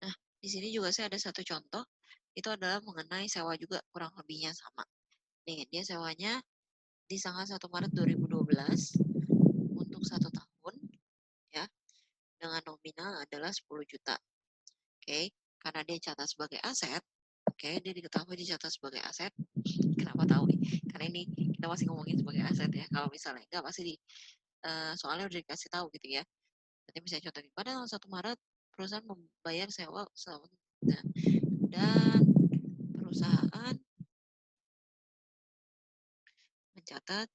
Nah, di sini juga saya ada satu contoh. Itu adalah mengenai sewa juga kurang lebihnya sama. Nih, dia sewanya di tanggal 1 Maret 2012 untuk 1 tahun ya dengan nominal adalah 10 juta. Oke, karena dia catat sebagai aset. Oke, dia diketahui dicatat sebagai aset. Kenapa tahu nih? Karena ini kita masih ngomongin sebagai aset ya. Kalau misalnya enggak pasti soalnya udah dikasih tahu gitu ya. Berarti bisa contohnya pada tanggal 1 Maret perusahaan membayar sewa dan perusahaan mencatat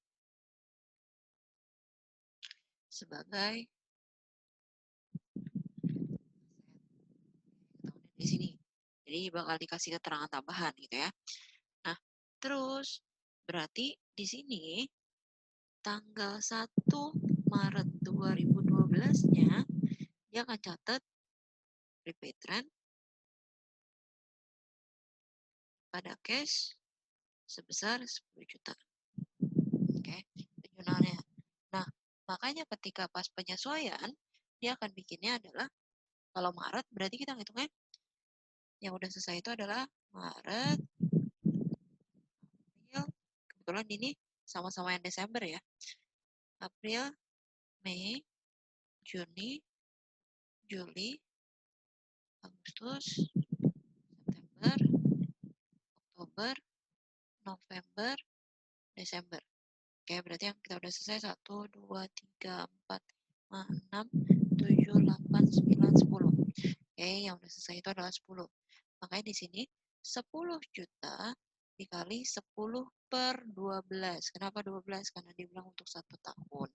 sebagai di sini. Jadi bakal dikasih keterangan tambahan gitu ya. Nah, terus berarti di sini tanggal 1 Maret 2012-nya dia akan catat prepaid rent pada cash sebesar 10 juta. Oke, jurnalnya. Nah, makanya ketika pas penyesuaian, dia akan bikinnya adalah kalau Maret berarti kita ngitungnya yang udah selesai itu adalah Maret, April, kebetulan ini sama-sama yang Desember ya. April, Mei, Juni, Juli, Agustus, September, Oktober, November, Desember. Oke, berarti yang kita udah selesai 1, 2, 3, 4, 5, 6, 7, 8, 9, 10. Oke, yang udah selesai itu adalah 10. Makanya di sini 10 juta dikali 10 per 12. Kenapa 12? Karena dibilang untuk 1 tahun.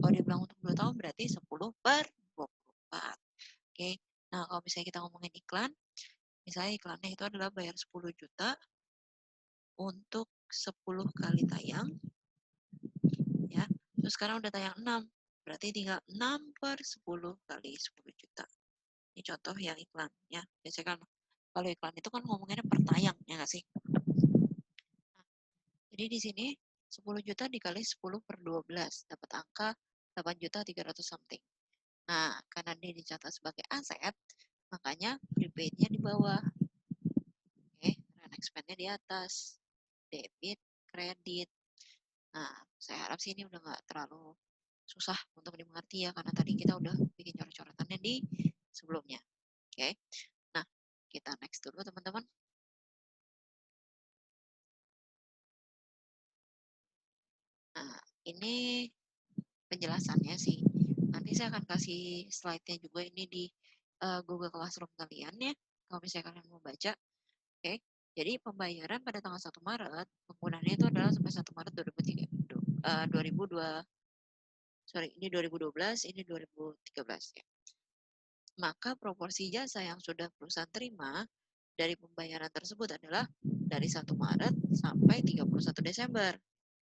Kalau dibilang untuk 2 tahun berarti 10 per 24. Oke, nah kalau misalnya kita ngomongin iklan, misalnya iklannya itu adalah bayar 10 juta untuk 10 kali tayang, ya. Terus sekarang udah tayang 6, berarti tinggal 6 per 10 kali 10 juta. Ini contoh yang iklan, ya. Biasanya kan kalau iklan itu kan ngomonginnya per tayang, ya nggak sih? Nah, jadi di sini 10 juta dikali 10 per 12, dapat angka 8 juta 300 something. Nah, karena dia dicatat sebagai aset, makanya prepaid-nya di bawah. Oke, rent expense-nya di atas. Debit, kredit. Nah, saya harap sih ini udah nggak terlalu susah untuk dimengerti ya, karena tadi kita udah bikin coret-coretannya di sebelumnya. Oke, nah kita next dulu teman-teman. Nah, ini penjelasannya sih. Nanti saya akan kasih slide-nya juga ini di Google Classroom kalian ya, kalau misalnya kalian mau baca. Oke, jadi pembayaran pada tanggal 1 Maret, penggunaannya itu adalah sampai 1 Maret 2002, sorry, ini 2012, ini 2013 ya. Maka proporsi jasa yang sudah perusahaan terima dari pembayaran tersebut adalah dari 1 Maret sampai 31 Desember.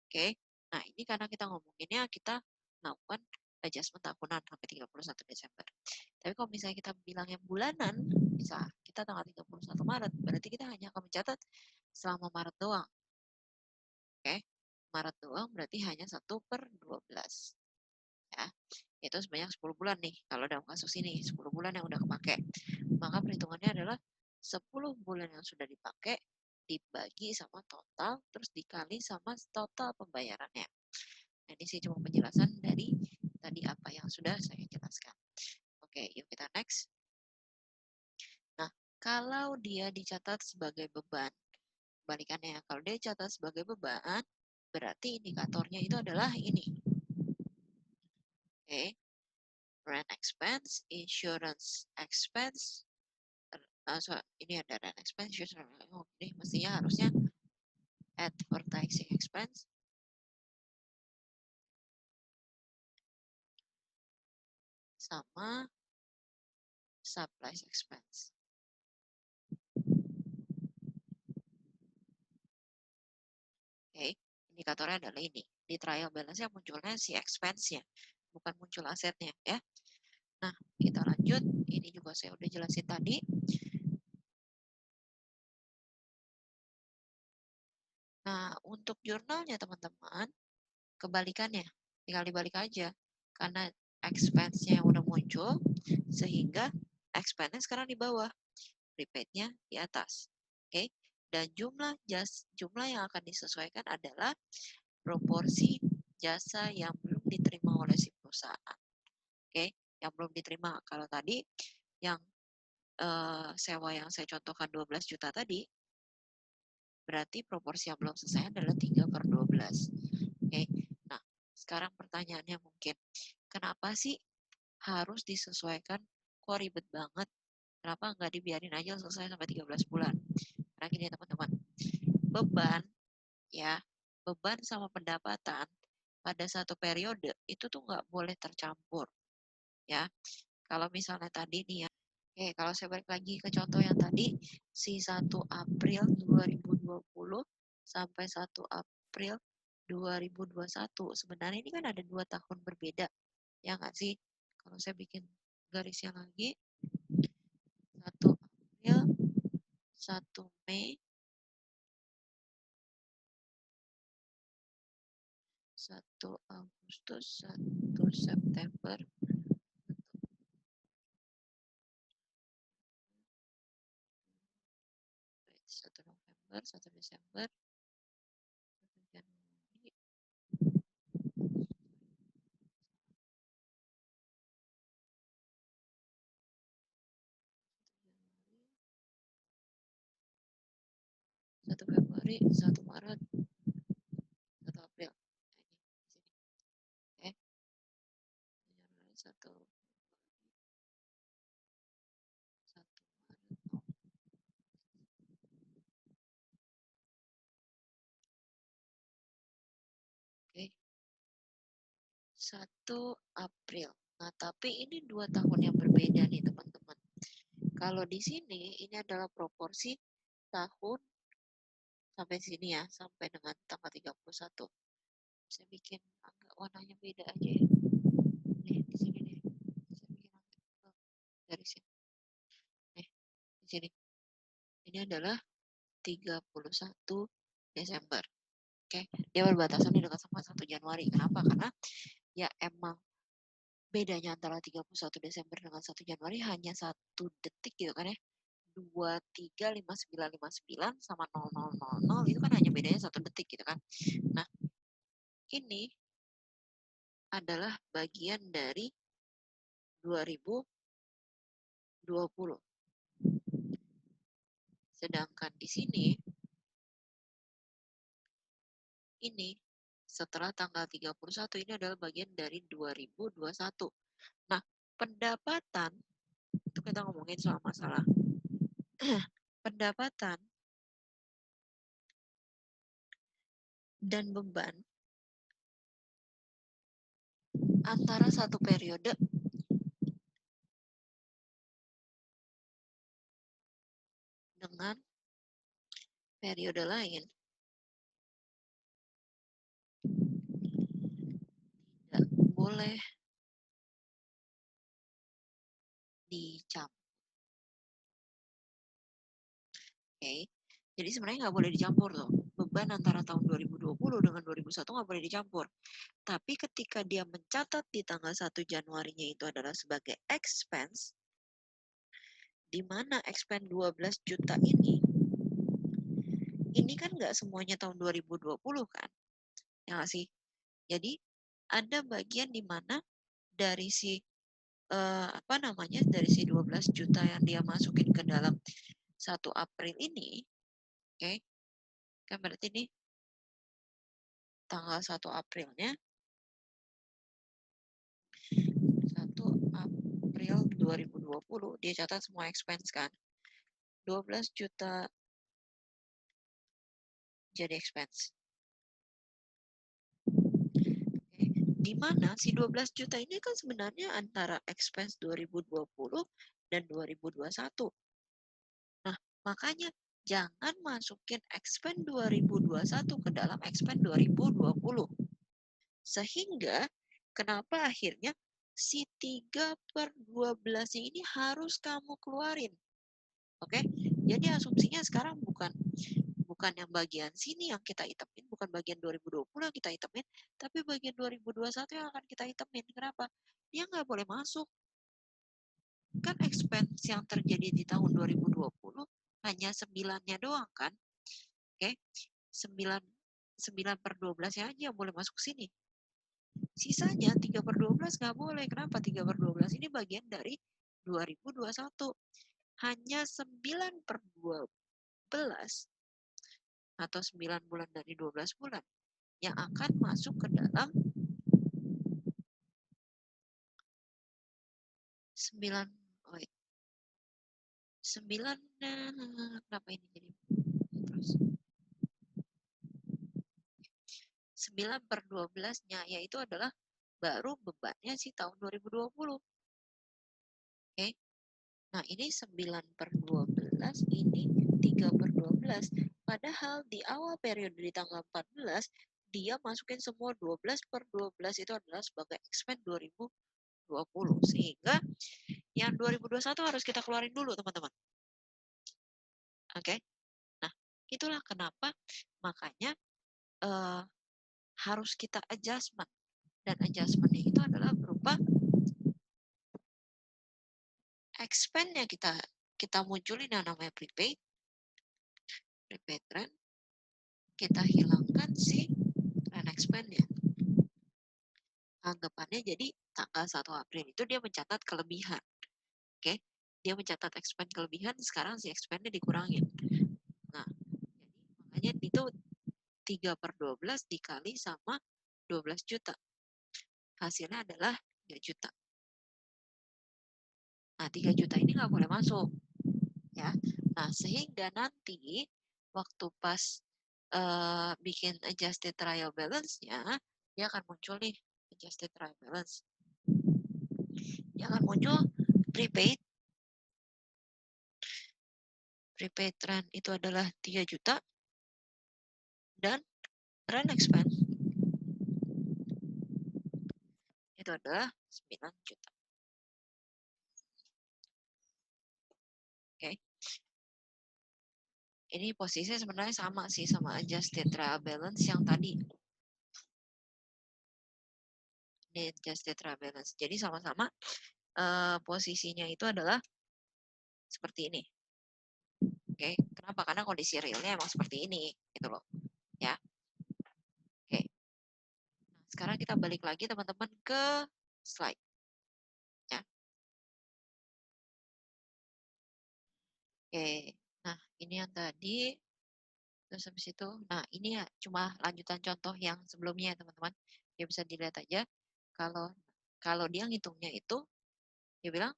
Oke. Nah, ini karena kita ngomonginnya kita melakukan adjustment tahunan sampai 31 Desember. Tapi kalau misalnya kita bilang yang bulanan, bisa kita tanggal 31 Maret, berarti kita hanya akan mencatat selama Maret doang. Oke. Maret doang berarti hanya 1 per 12. Ya, itu sebanyak 10 bulan nih. Kalau dalam kasus ini, 10 bulan yang udah kepake. Maka perhitungannya adalah 10 bulan yang sudah dipakai dibagi sama total, terus dikali sama total pembayarannya. Nah, ini sih cuma penjelasan dari tadi apa yang sudah saya jelaskan. Oke, yuk kita next. Nah, kalau dia dicatat sebagai beban, kebalikannya, kalau dia dicatat sebagai beban, berarti indikatornya itu adalah ini. Oke, rent expense, insurance expense, ini ada rent expense, ini mestinya harusnya advertising expense, sama supplies expense. Oke, indikatornya adalah ini. Di trial balance-nya munculnya si expense-nya, bukan muncul asetnya ya. Nah, kita lanjut. Ini juga saya udah jelasin tadi. Nah, untuk jurnalnya teman-teman, kebalikannya. Tinggal dibalik aja. Karena expense-nya udah muncul, sehingga expense-nya sekarang di bawah. Prepaid-nya di atas. Oke, dan jumlah yang akan disesuaikan adalah proporsi jasa yang belum diterima oleh si perusahaan. Oke, yang belum diterima. Kalau tadi yang sewa yang saya contohkan 12 juta tadi, berarti proporsi yang belum selesai adalah 3 per 12. Oke, nah sekarang pertanyaannya mungkin, kenapa sih harus disesuaikan. Kok ribet banget? Kenapa nggak dibiarin aja selesai sampai 13 bulan? Karena gini teman-teman, beban ya, beban sama pendapatan pada satu periode itu tuh nggak boleh tercampur ya. Kalau misalnya tadi nih ya, oke, kalau saya balik lagi ke contoh yang tadi, si 1 April 2020 sampai 1 April 2021, sebenarnya ini kan ada 2 tahun berbeda, ya nggak sih? Kalau saya bikin garisnya lagi, 1 April, 1 Mei, 1 Agustus, 1 September, 1 November, 1 Desember, 1 Januari, 1 Februari, 1 Maret, 1 April. Nah, ini di sini. Oke, Januari, 1 Maret. Oke, 1 April. Nah, tapi ini 2 tahun yang berbeda nih teman-teman. Kalau di sini ini adalah proporsi tahun sampai sini ya, sampai dengan tanggal 31. Saya bikin agak warnanya beda aja ya. Nih, di sini nih. Saya bikin agak dari sini. Nih, di sini. Ini adalah 31 Desember. Oke, dia berbatasan dengan sama 1 Januari. Kenapa? Karena ya emang bedanya antara 31 Desember dengan 1 Januari hanya 1 detik gitu kan ya. 235959 sama 0000 itu kan hanya bedanya 1 detik gitu kan. Nah, ini adalah bagian dari 2020. Sedangkan di sini ini setelah tanggal 31 ini adalah bagian dari 2021. Nah, pendapatan itu kita ngomongin soal masalah pendapatan dan beban antara satu periode dengan periode lain tidak boleh dicampur. Oke, jadi sebenarnya nggak boleh dicampur loh. Beban antara tahun 2020 dengan 2001 nggak boleh dicampur. Tapi ketika dia mencatat di tanggal 1 Januarinya itu adalah sebagai expense, di mana expense 12 juta ini kan nggak semuanya tahun 2020 kan? Ya nggak sih? Jadi ada bagian di mana dari si apa namanya, dari si 12 juta yang dia masukin ke dalam 1 April ini, oke, kan berarti nih tanggal 1 Aprilnya 1 April 2020 dia catat semua expense kan, 12 juta jadi expense. Oke. Di mana si 12 juta ini kan sebenarnya antara expense 2020 dan 2021. Nah, makanya jangan masukin expense 2021 ke dalam expense 2020. Sehingga kenapa akhirnya si 3/12 ini harus kamu keluarin. Oke, jadi asumsinya sekarang bukan yang bagian sini yang kita itemin, bukan bagian 2020 yang kita itemin, tapi bagian 2021 yang akan kita itemin. Kenapa? Dia nggak boleh masuk. Kan expense yang terjadi di tahun 2020 hanya 9-nya doang kan? Oke, 9 9/12 aja yang boleh masuk sini. Sisanya 3/12 nggak boleh. Kenapa 3/12? Ini bagian dari 2021. Hanya 9/12 atau 9 bulan dari 12 bulan yang akan masuk ke dalam 9, wait, 9, kenapa ini jadi terus 9/12-nya yaitu adalah baru bebannya si tahun 2020. Oke. Nah, ini 9/12, ini 3/12. Padahal di awal periode di tanggal 14, dia masukin semua 12/12 itu adalah sebagai expense 2020. Sehingga yang 2021 harus kita keluarin dulu, teman-teman. Oke. Nah, itulah kenapa makanya harus kita adjustment. Dan adjustmentnya itu adalah berupa expense-nya kita munculin yang namanya prepaid trend, kita hilangkan si trend expense-nya. Anggapannya jadi tanggal 1 April itu dia mencatat kelebihan. Oke, dia mencatat expense kelebihan, sekarang si expense-nya dikurangin. Nah, jadi makanya itu 3/12 dikali sama 12 juta. Hasilnya adalah 3 juta. Nah, 3 juta ini nggak boleh masuk. Ya. Nah, sehingga nanti waktu pas bikin adjusted trial balance-nya, dia akan muncul nih adjusted trial balance. Dia akan muncul prepaid. Prepaid rent itu adalah 3 juta dan rent expense itu adalah 9 juta. Oke. Ini posisinya sebenarnya sama sih sama adjusted trial balance yang tadi. Ini adjusted trial balance. Jadi sama-sama posisinya itu adalah seperti ini. Oke, kenapa? Karena kondisi realnya emang seperti ini, gitu loh. Ya. Oke. Nah, sekarang kita balik lagi teman-teman ke slide. Ya. Oke. Nah, ini yang tadi. Terus habis itu, nah ini ya cuma lanjutan contoh yang sebelumnya ya teman-teman. Dia bisa dilihat aja. Kalau kalau dia ngitungnya itu, dia bilang,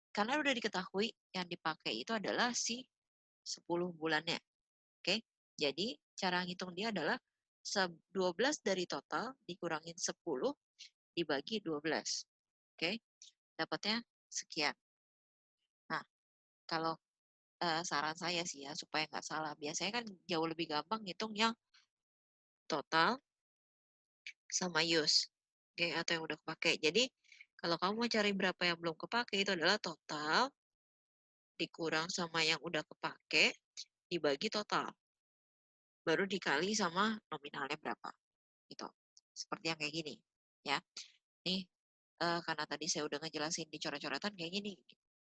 karena udah diketahui yang dipakai itu adalah si 10 bulannya. Oke, jadi cara ngitung dia adalah 12 dari total dikurangin 10 dibagi 12. Oke, dapatnya sekian. Nah, kalau saran saya sih ya, supaya nggak salah, biasanya kan jauh lebih gampang ngitung yang total sama use. Oke, atau yang udah kepake. Jadi, kalau kamu mau cari berapa yang belum kepake, itu adalah total dikurang sama yang udah kepake, dibagi total. Baru dikali sama nominalnya berapa. Gitu. Seperti yang kayak gini. Ya. Nih, karena tadi saya udah ngejelasin di coret-coretan kayak gini.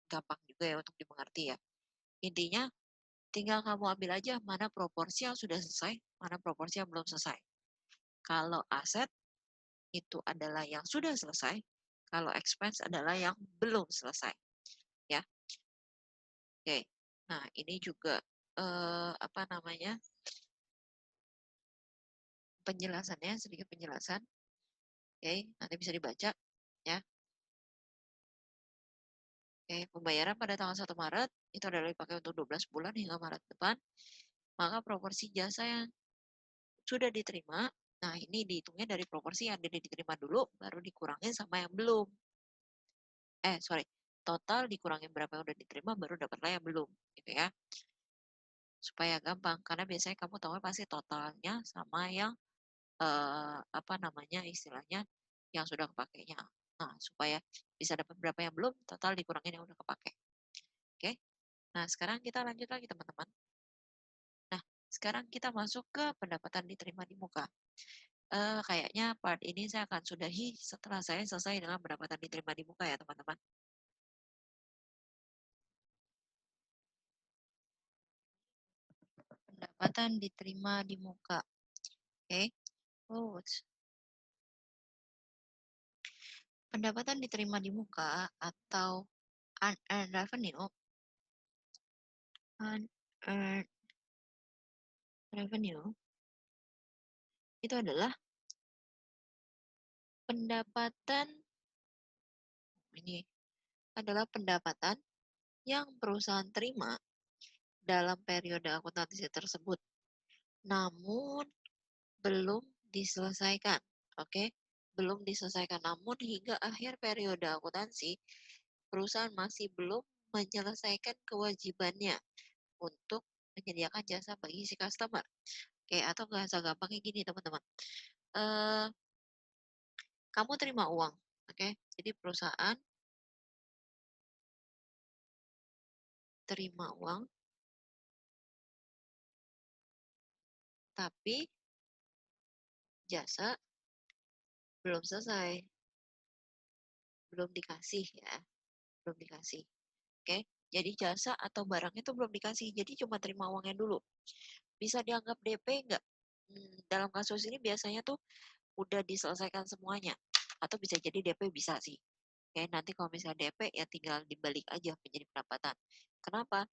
Gampang juga ya untuk dimengerti ya. Intinya, tinggal kamu ambil aja mana proporsi yang sudah selesai, mana proporsi yang belum selesai. Kalau aset, itu adalah yang sudah selesai, kalau expense adalah yang belum selesai. Ya. Oke. Nah, ini juga apa namanya? Penjelasannya, sedikit penjelasan. Oke, nanti bisa dibaca ya. Oke, pembayaran pada tanggal 1 Maret itu adalah dipakai untuk 12 bulan hingga Maret depan. Maka proporsi jasa yang sudah diterima, nah ini dihitungnya dari proporsi yang diterima dulu, baru dikurangin sama yang belum. Sorry, total dikurangin berapa yang udah diterima, baru dapatlah yang belum, gitu ya. Supaya gampang, karena biasanya kamu tahu pasti totalnya sama yang apa namanya istilahnya yang sudah kepakainya. Nah, supaya bisa dapat berapa yang belum, total dikurangin yang udah kepake. Oke. Nah, sekarang kita lanjut lagi teman-teman. Nah, sekarang kita masuk ke pendapatan diterima di muka. Kayaknya part ini saya akan sudahi setelah saya selesai dengan pendapatan diterima di muka ya teman-teman. Pendapatan diterima di muka. Oke. Oh, pendapatan diterima di muka atau unearned revenue, unearned revenue itu adalah pendapatan ini adalah pendapatan yang perusahaan terima dalam periode akuntansi tersebut, namun belum diselesaikan. Oke, belum diselesaikan. Namun hingga akhir periode akuntansi, perusahaan masih belum menyelesaikan kewajibannya untuk menyediakan jasa bagi si customer. Oke, atau bahasa gampangnya gini teman-teman. Eh, kamu terima uang, oke? Jadi perusahaan terima uang, tapi jasa belum selesai, belum dikasih ya, belum dikasih. Oke, jadi jasa atau barang itu belum dikasih, jadi cuma terima uangnya dulu. Bisa dianggap DP nggak? Dalam kasus ini biasanya tuh udah diselesaikan semuanya, atau bisa jadi DP bisa sih. Oke, nanti kalau misalnya DP ya tinggal dibalik aja menjadi pendapatan. Kenapa?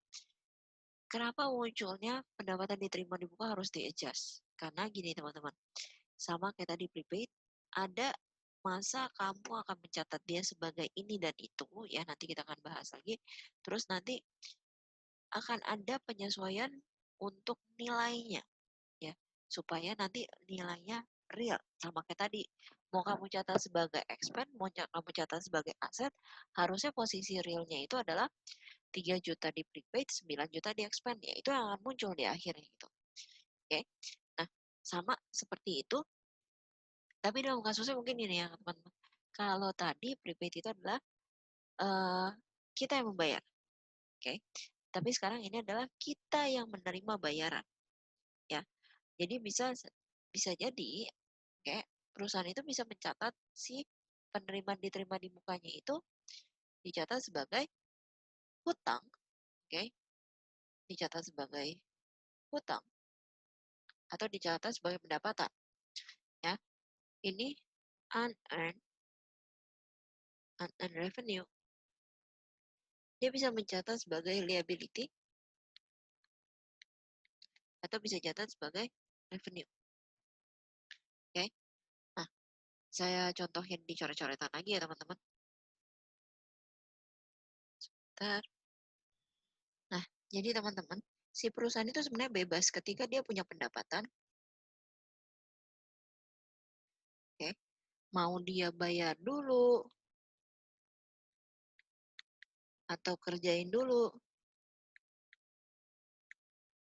Kenapa munculnya pendapatan diterima di muka harus di-adjust? Karena gini teman-teman, sama kayak tadi prepaid, ada masa kamu akan mencatat dia sebagai ini dan itu, ya nanti kita akan bahas lagi. Terus nanti akan ada penyesuaian untuk nilainya, ya supaya nanti nilainya real. Sama kayak tadi, mau kamu catat sebagai expense, mau kamu catat sebagai aset, harusnya posisi realnya itu adalah 3 juta di prepaid, 9 juta di expand, ya itu yang akan muncul di akhirnya gitu. Oke. Nah, sama seperti itu, tapi dalam kasusnya mungkin ini ya, teman-teman. Kalau tadi prepaid itu adalah uh, kita yang membayar. Oke. Tapi sekarang ini adalah kita yang menerima bayaran, ya. Jadi bisa jadi kayak perusahaan itu bisa mencatat si penerimaan diterima di mukanya itu dicatat sebagai hutang, oke. Dicatat sebagai hutang atau dicatat sebagai pendapatan, ya. Ini unearned revenue. Dia bisa mencatat sebagai liability atau bisa catat sebagai revenue. Oke. Nah, saya contohin di coret-coretan lagi ya, teman-teman. Sebentar. Nah, jadi teman-teman, si perusahaan itu sebenarnya bebas ketika dia punya pendapatan, oke. Mau dia bayar dulu atau kerjain dulu,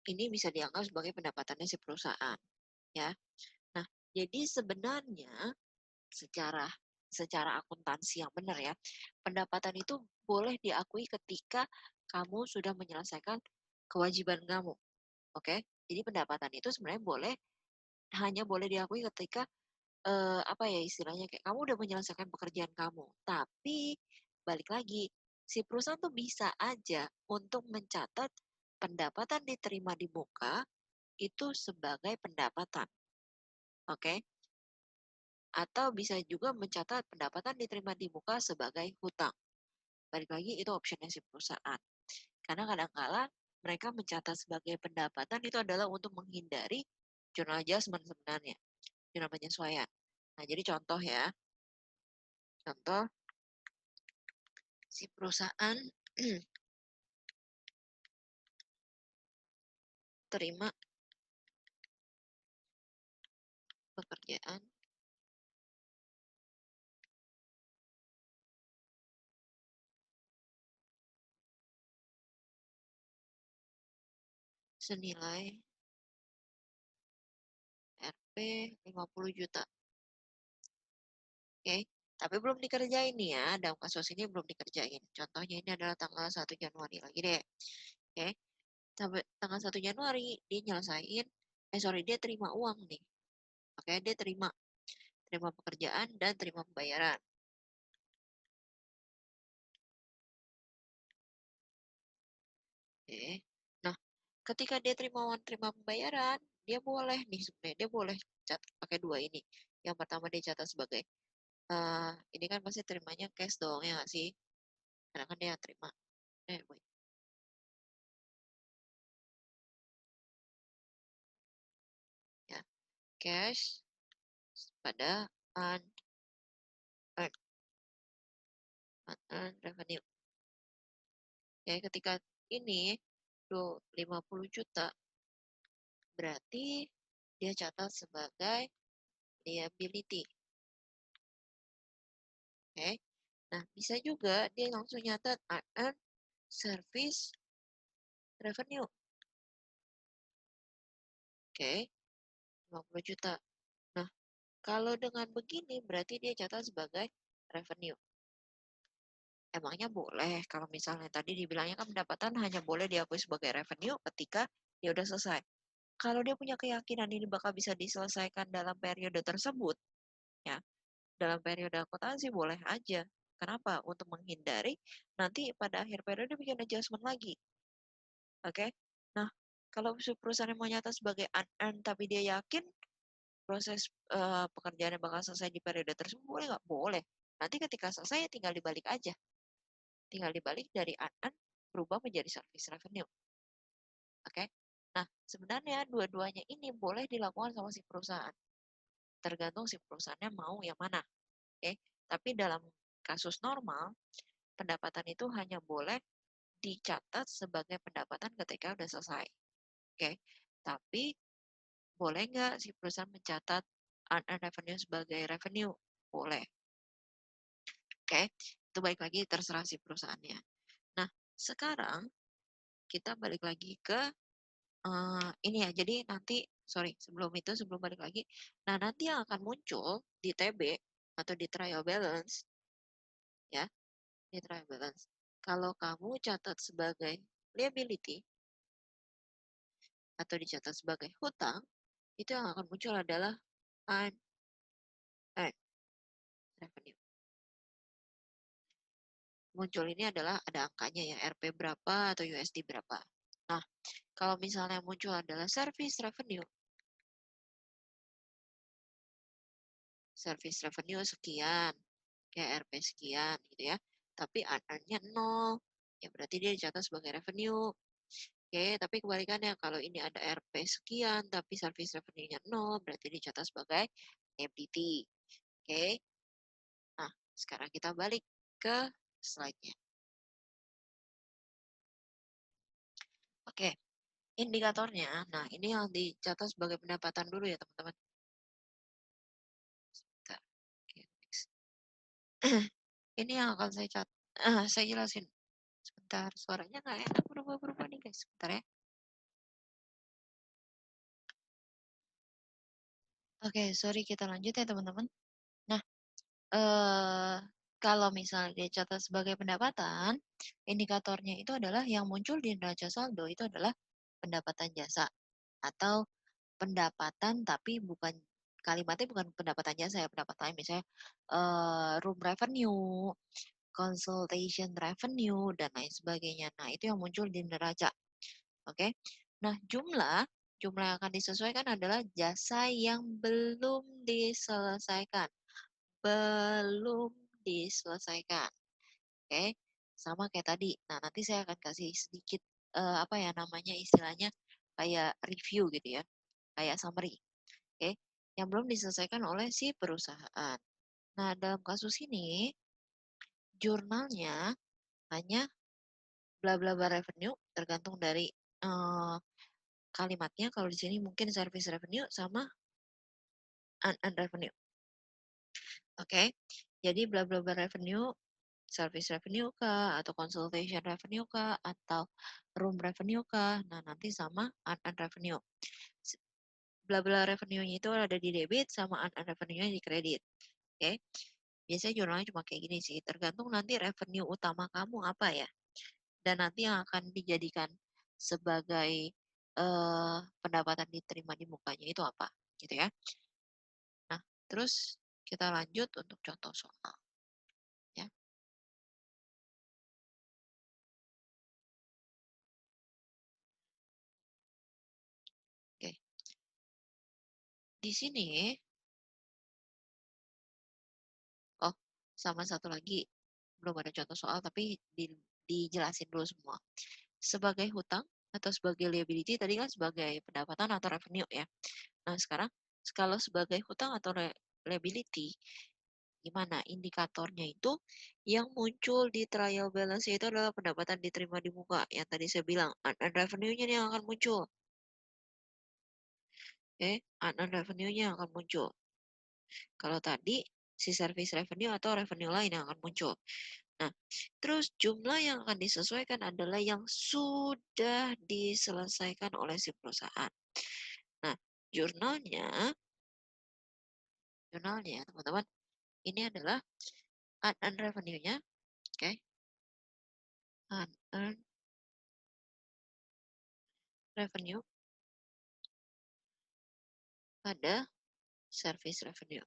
ini bisa dianggap sebagai pendapatannya si perusahaan, ya. Nah, jadi sebenarnya secara secara akuntansi yang benar ya, pendapatan itu boleh diakui ketika kamu sudah menyelesaikan kewajiban kamu. Oke? Jadi pendapatan itu sebenarnya hanya boleh diakui ketika apa ya istilahnya kayak kamu udah menyelesaikan pekerjaan kamu. Tapi balik lagi, si perusahaan tuh bisa aja untuk mencatat pendapatan diterima di muka itu sebagai pendapatan. Oke? Atau bisa juga mencatat pendapatan diterima di muka sebagai hutang. Balik lagi itu optionnya si perusahaan. Karena kadang-kala mereka mencatat sebagai pendapatan itu adalah untuk menghindari journal adjustment sebenarnya, jurnal penyesuaian. Nah, jadi contoh ya, contoh si perusahaan terima pekerjaan senilai Rp 50 juta. Oke, tapi belum dikerjain nih ya, dalam kasus ini belum dikerjain. Contohnya ini adalah tanggal 1 Januari lagi deh. Oke, sampai tanggal 1 Januari dia nyelesain, sorry, dia terima uang nih. Oke, dia terima pekerjaan dan terima pembayaran. Oke. Nah, ketika dia terima uang, terima pembayaran, dia boleh nih sebenarnya, dia boleh catat pakai dua ini. Yang pertama dia catat sebagai ini kan pasti terimanya cash dong ya nggak sih? Karena kan dia terima. Wait. Ya, cash pada unearned, unearned revenue. Oke, ketika ini 50 juta, berarti dia catat sebagai liability. Oke. Nah, bisa juga dia langsung nyatat unearned service revenue. Oke, 50 juta. Nah, kalau dengan begini berarti dia catat sebagai revenue. Emangnya boleh kalau misalnya tadi dibilangnya kan pendapatan hanya boleh diakui sebagai revenue ketika dia udah selesai. Kalau dia punya keyakinan ini bakal bisa diselesaikan dalam periode tersebut, ya, dalam periode akuntansi boleh aja. Kenapa? Untuk menghindari nanti pada akhir periode bikin adjustment lagi. Oke? Nah, kalau perusahaan yang mau nyata sebagai unearned tapi dia yakin proses pekerjaannya bakal selesai di periode tersebut, boleh nggak? Boleh. Nanti ketika selesai ya tinggal dibalik aja. Tinggal dibalik dari unearned berubah menjadi service revenue. Oke? Nah, sebenarnya dua-duanya ini boleh dilakukan sama si perusahaan. Tergantung si perusahaannya mau yang mana. Oke? Tapi dalam kasus normal, pendapatan itu hanya boleh dicatat sebagai pendapatan ketika udah selesai. Oke? Tapi boleh nggak si perusahaan mencatat unearned revenue sebagai revenue? Boleh. Oke? Itu baik lagi terserah si perusahaannya. Nah, sekarang kita balik lagi ke ini ya, jadi nanti sorry, sebelum balik lagi, nah nanti yang akan muncul di TB atau di trial balance, ya, di trial balance, kalau kamu catat sebagai liability atau dicatat sebagai hutang, itu yang akan muncul adalah unearned revenue. Muncul ini adalah ada angkanya ya, Rp berapa atau USD berapa. Nah, kalau misalnya muncul adalah service revenue sekian, kayak Rp sekian gitu ya. Tapi unearned-nya 0, ya berarti dia dicatat sebagai revenue. Oke, tapi kebalikannya kalau ini ada Rp sekian tapi service revenue-nya 0, berarti dicatat sebagai liability. Oke. Nah, sekarang kita balik ke slide-nya. Oke, indikatornya. Nah, ini yang dicatat sebagai pendapatan dulu ya, teman-teman. Sebentar. Oke, next. Ini yang akan saya jelasin. Sebentar, suaranya nggak enak berubah-berubah nih guys. Sebentar ya. Oke, sorry kita lanjut ya teman-teman. Nah, eh, kalau misalnya dicatat sebagai pendapatan, indikatornya itu adalah yang muncul di neraca saldo itu adalah pendapatan jasa atau pendapatan tapi bukan kalimatnya bukan pendapatan jasa ya, pendapatan misalnya room revenue, consultation revenue dan lain sebagainya. Nah, itu yang muncul di neraca. Oke. Nah, jumlah yang akan disesuaikan adalah jasa yang belum diselesaikan. Belum diselesaikan. Oke. Sama kayak tadi. Nah, nanti saya akan kasih sedikit apa ya namanya istilahnya kayak review gitu ya. Kayak summary. Oke. Yang belum diselesaikan oleh si perusahaan. Nah, dalam kasus ini jurnalnya hanya bla bla bla revenue tergantung dari eh, kalimatnya. Kalau di sini mungkin service revenue sama unearned revenue. Oke. Jadi bla bla bla revenue, service revenue kah atau consultation revenue kah atau room revenue kah? Nah, nanti sama unearned revenue. Bla bla revenue-nya itu ada di debit sama unearned revenue-nya di kredit. Oke. Biasanya jurnalnya cuma kayak gini sih, tergantung nanti revenue utama kamu apa ya. Dan nanti yang akan dijadikan sebagai pendapatan diterima di mukanya itu apa, gitu ya. Nah, terus kita lanjut untuk contoh soal. Ya. Oke. Di sini, oh, sama satu lagi, belum ada contoh soal, tapi dijelasin dulu semua. Sebagai hutang atau sebagai liability, tadi kan sebagai pendapatan atau revenue ya. Nah, sekarang, kalau sebagai hutang atau liability, Gimana? Indikatornya itu yang muncul di trial balance itu adalah pendapatan diterima di muka. Yang tadi saya bilang, unearned revenue-nya yang akan muncul. Oke, unearned revenue-nya yang akan muncul. Kalau tadi si service revenue atau revenue lain yang akan muncul. Nah, terus jumlah yang akan disesuaikan adalah yang sudah diselesaikan oleh si perusahaan. Nah, jurnalnya, jurnalnya teman-teman, ini adalah unearned revenue-nya, oke, unearned revenue pada service revenue.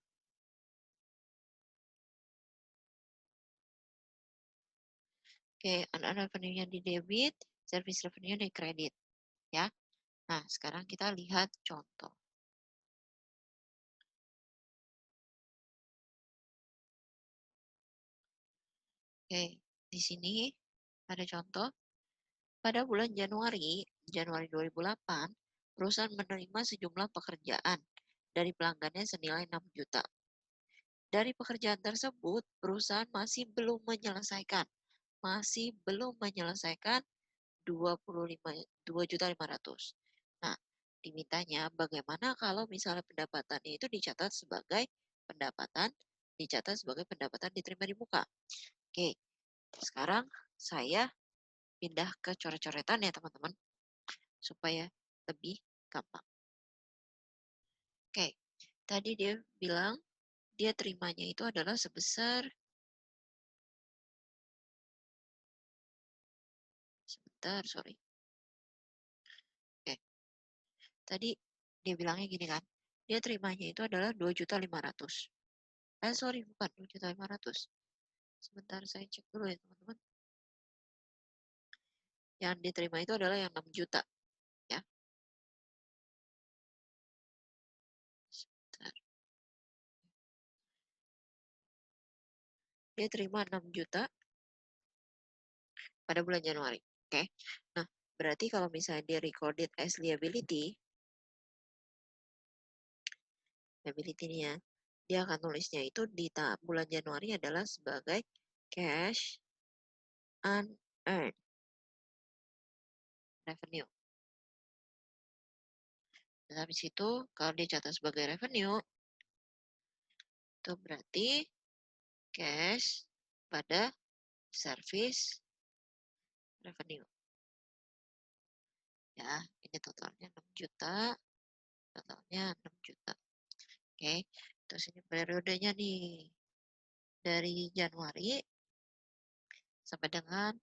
Oke, unearned revenue-nya di debit, service revenue di kredit, ya. Nah, sekarang kita lihat contoh. Oke, di sini ada contoh. Pada bulan Januari 2008, perusahaan menerima sejumlah pekerjaan dari pelanggannya senilai 6 juta. Dari pekerjaan tersebut, perusahaan masih belum menyelesaikan 2.500.000. Nah, dimintanya bagaimana kalau misalnya pendapatannya itu dicatat sebagai pendapatan diterima di muka. Oke, sekarang saya pindah ke coret-coretan ya teman-teman supaya lebih gampang. Oke, tadi dia bilang dia terimanya itu adalah sebesar, sebentar, sorry. Oke, tadi dia bilangnya gini kan, dia terimanya itu adalah 2.500.000. Sorry, bukan 2.500.000. Sebentar, saya cek dulu ya teman-teman. Yang diterima itu adalah yang 6 juta. Ya, sebentar. Dia terima 6 juta pada bulan Januari. Oke, nah berarti kalau misalnya dia recorded as liability, liability ini ya, dia akan tulisnya itu di bulan Januari adalah sebagai cash unearned revenue. Dan habis itu kalau dicatat sebagai revenue, itu berarti cash pada service revenue. Ya, ini totalnya 6 juta, totalnya 6 juta. Oke, terus ini periodenya nih dari Januari sampai dengan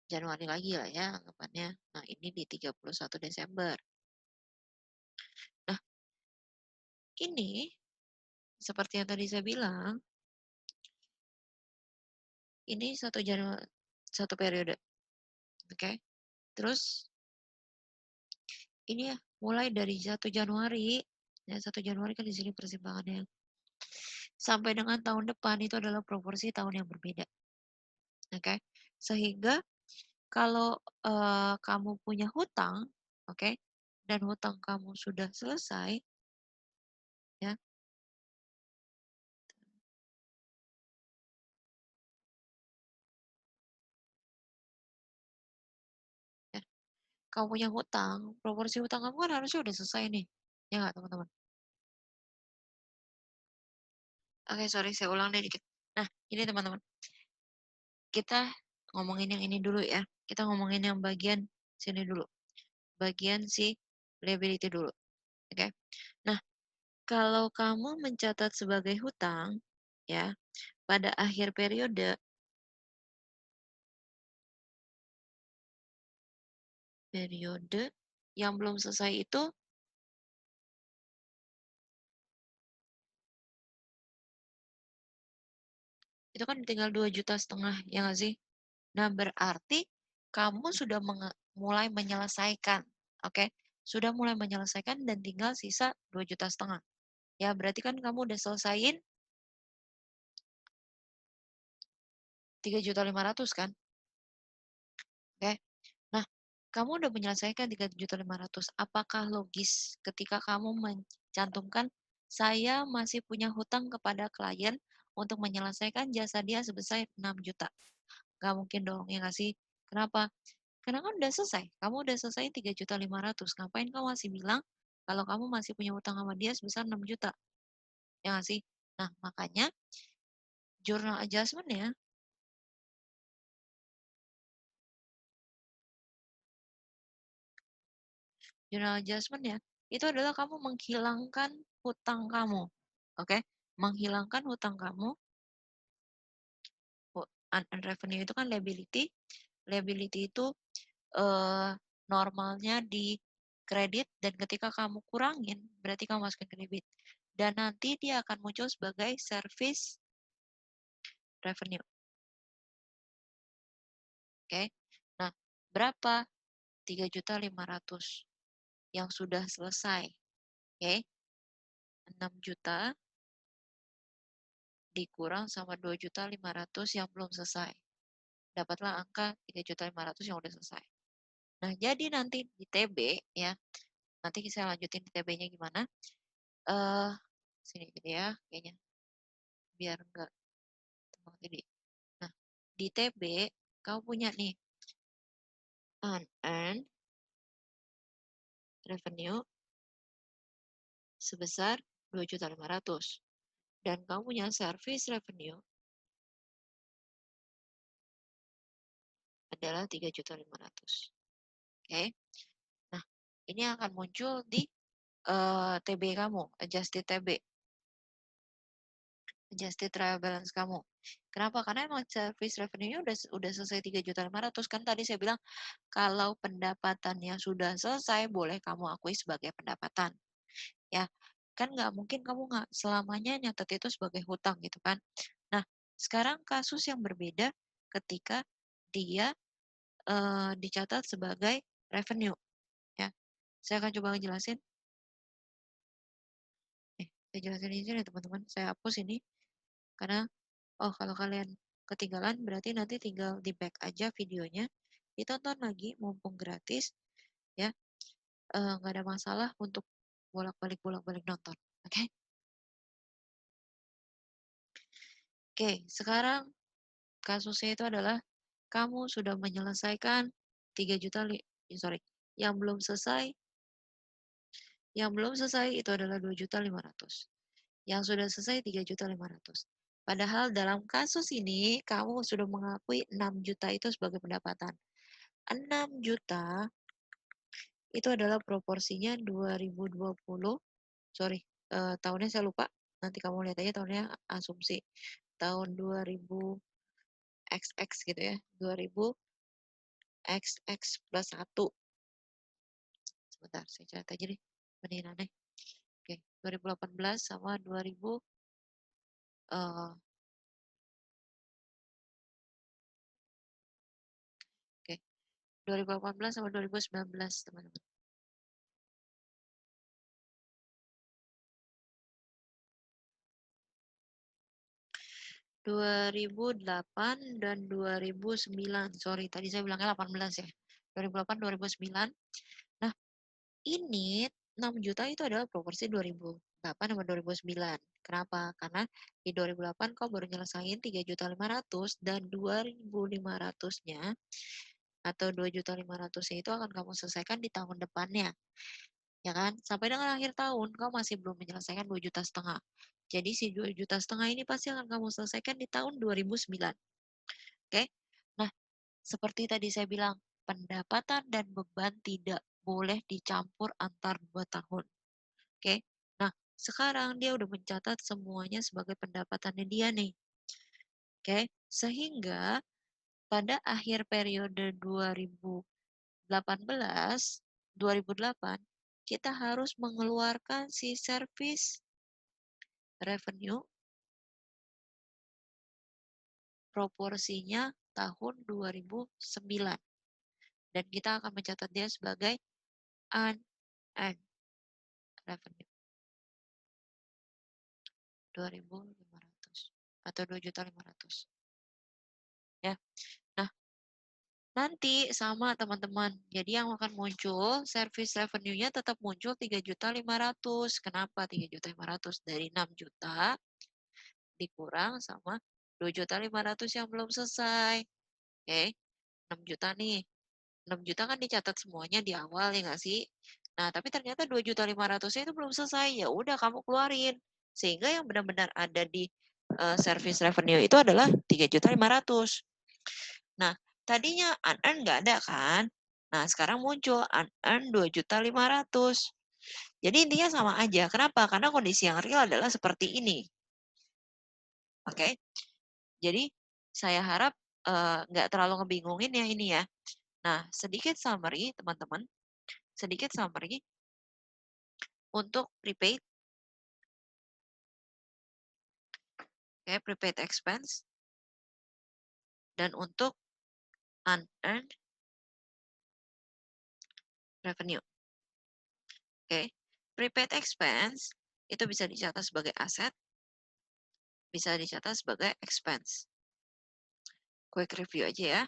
Januari lagi lah ya anggapannya. Nah, ini di 31 Desember. Nah, ini seperti yang tadi saya bilang, ini satu periode. Oke. Terus ini ya mulai dari 1 Januari, ya 1 Januari kan di sini persimpangannya. Sampai dengan tahun depan itu adalah proporsi tahun yang berbeda. Oke. Sehingga kalau kamu punya hutang, oke, dan hutang kamu sudah selesai, ya, ya, kamu punya hutang, proporsi hutang kamu kan harusnya udah selesai nih, ya nggak teman-teman? Oke, sorry, saya ulang deh dikit. Nah, ini teman-teman, kita ngomongin yang ini dulu ya. Kita ngomongin yang bagian sini dulu. Bagian si liability dulu. Oke. Nah, kalau kamu mencatat sebagai hutang, ya, pada akhir periode yang belum selesai itu kan tinggal 2,5 juta, ya nggak sih? Nah, berarti kamu sudah mulai menyelesaikan, oke? Sudah mulai menyelesaikan dan tinggal sisa 2,5 juta. Ya, berarti kan kamu udah selesaiin 3.500.000 kan? Oke. Nah, kamu udah menyelesaikan 3.500.000. Apakah logis ketika kamu mencantumkan saya masih punya hutang kepada klien untuk menyelesaikan jasa dia sebesar 6 juta. Nggak mungkin dong, ya nggak sih? Kenapa? Karena kan udah selesai. Kamu udah selesai 3.500.000. Ngapain kamu masih bilang kalau kamu masih punya utang sama dia sebesar 6 juta? Ya nggak sih? Nah, makanya journal adjustment ya, itu adalah kamu menghilangkan hutang kamu. Oke? Menghilangkan hutang kamu. Revenue itu kan liability. Liability itu normalnya di kredit, dan ketika kamu kurangin berarti kamu masukin ke debit, dan nanti dia akan muncul sebagai service revenue. Oke. Nah, berapa? 3.500.000 yang sudah selesai. Oke. 6 juta dikurang sama 2.500.000 yang belum selesai. Dapatlah angka 3.500.000 yang udah selesai. Nah, jadi nanti di TB ya. Nanti saya lanjutin di TB-nya gimana. Sini gini ya kayaknya. Biar enggak tumpang tindih. Nah, di TB kau punya nih unearned revenue sebesar 2.500.000 dan kamu punya service revenue adalah 3.500.000. Oke. Nah, ini akan muncul di TB kamu, adjusted TB. Adjusted trial balance kamu. Kenapa? Karena emang service revenue-nya udah selesai 3.500.000 kan tadi saya bilang kalau pendapatannya sudah selesai boleh kamu akui sebagai pendapatan. Ya, kan nggak mungkin kamu nggak selamanya nyatet itu sebagai hutang gitu kan. Nah, sekarang kasus yang berbeda ketika dia dicatat sebagai revenue. Ya, saya akan coba ngejelasin. Saya jelasin di sini teman-teman. Saya hapus ini karena kalau kalian ketinggalan berarti nanti tinggal di back aja videonya, ditonton lagi mumpung gratis ya. Nggak ada masalah untuk bolak-balik nonton. Oke? Oke, sekarang kasusnya itu adalah kamu sudah menyelesaikan 3 juta sorry, yang belum selesai itu adalah 2.500.000. Yang sudah selesai 3.500.000. Padahal dalam kasus ini kamu sudah mengakui 6 juta itu sebagai pendapatan. 6 juta itu adalah proporsinya 2020, sorry, tahunnya saya lupa, nanti kamu lihat aja tahunnya, asumsi tahun 2000 XX gitu ya, 2000 XX plus 1. Sebentar, saya catat aja deh, beneran nih. Oke, 2018 sama 2000, oke, 2018 sama 2019 teman-teman. 2008 dan 2009. Sorry, tadi saya bilangnya 18 ya. 2008, 2009. Nah, ini 6 juta itu adalah proporsi 2008 sama 2009. Kenapa? Karena di 2008 kau baru nyelesain 3.500.000 dan 2.500-nya atau 2.500-nya itu akan kamu selesaikan di tahun depannya. Ya kan? Sampai dengan akhir tahun kau masih belum menyelesaikan 2,5 juta. Jadi si 2,5 juta ini pasti akan kamu selesaikan di tahun 2009. Oke? Nah, seperti tadi saya bilang, pendapatan dan beban tidak boleh dicampur antar 2 tahun. Oke? Nah, sekarang dia udah mencatat semuanya sebagai pendapatannya dia nih. Oke? Sehingga pada akhir periode 2008, kita harus mengeluarkan si service revenue proporsinya tahun 2009. Dan kita akan mencatat dia sebagai unearned revenue 2.500 atau 2.500.000. Ya. Nah, nanti sama teman-teman. Jadi yang akan muncul service revenue-nya tetap muncul 3.500.000. Kenapa 3.500.000 dari 6 juta dikurang sama 2.500.000 yang belum selesai. Oke, 6 juta nih. 6 juta kan dicatat semuanya di awal ya nggak sih? Nah, tapi ternyata 2.500.000 itu belum selesai. Ya udah kamu keluarin. Sehingga yang benar-benar ada di service revenue itu adalah 3.500.000. Nah, tadinya unearned nggak ada kan? Nah, sekarang muncul unearned 2.500.000. Jadi intinya sama aja. Kenapa? Karena kondisi yang real adalah seperti ini. Oke? Jadi saya harap nggak terlalu ngebingungin ya ini ya. Nah, sedikit summary teman-teman. Sedikit summary untuk prepaid, kayak prepaid expense, dan untuk unearned revenue. Oke, prepaid expense itu bisa dicatat sebagai aset, bisa dicatat sebagai expense. Quick review aja ya.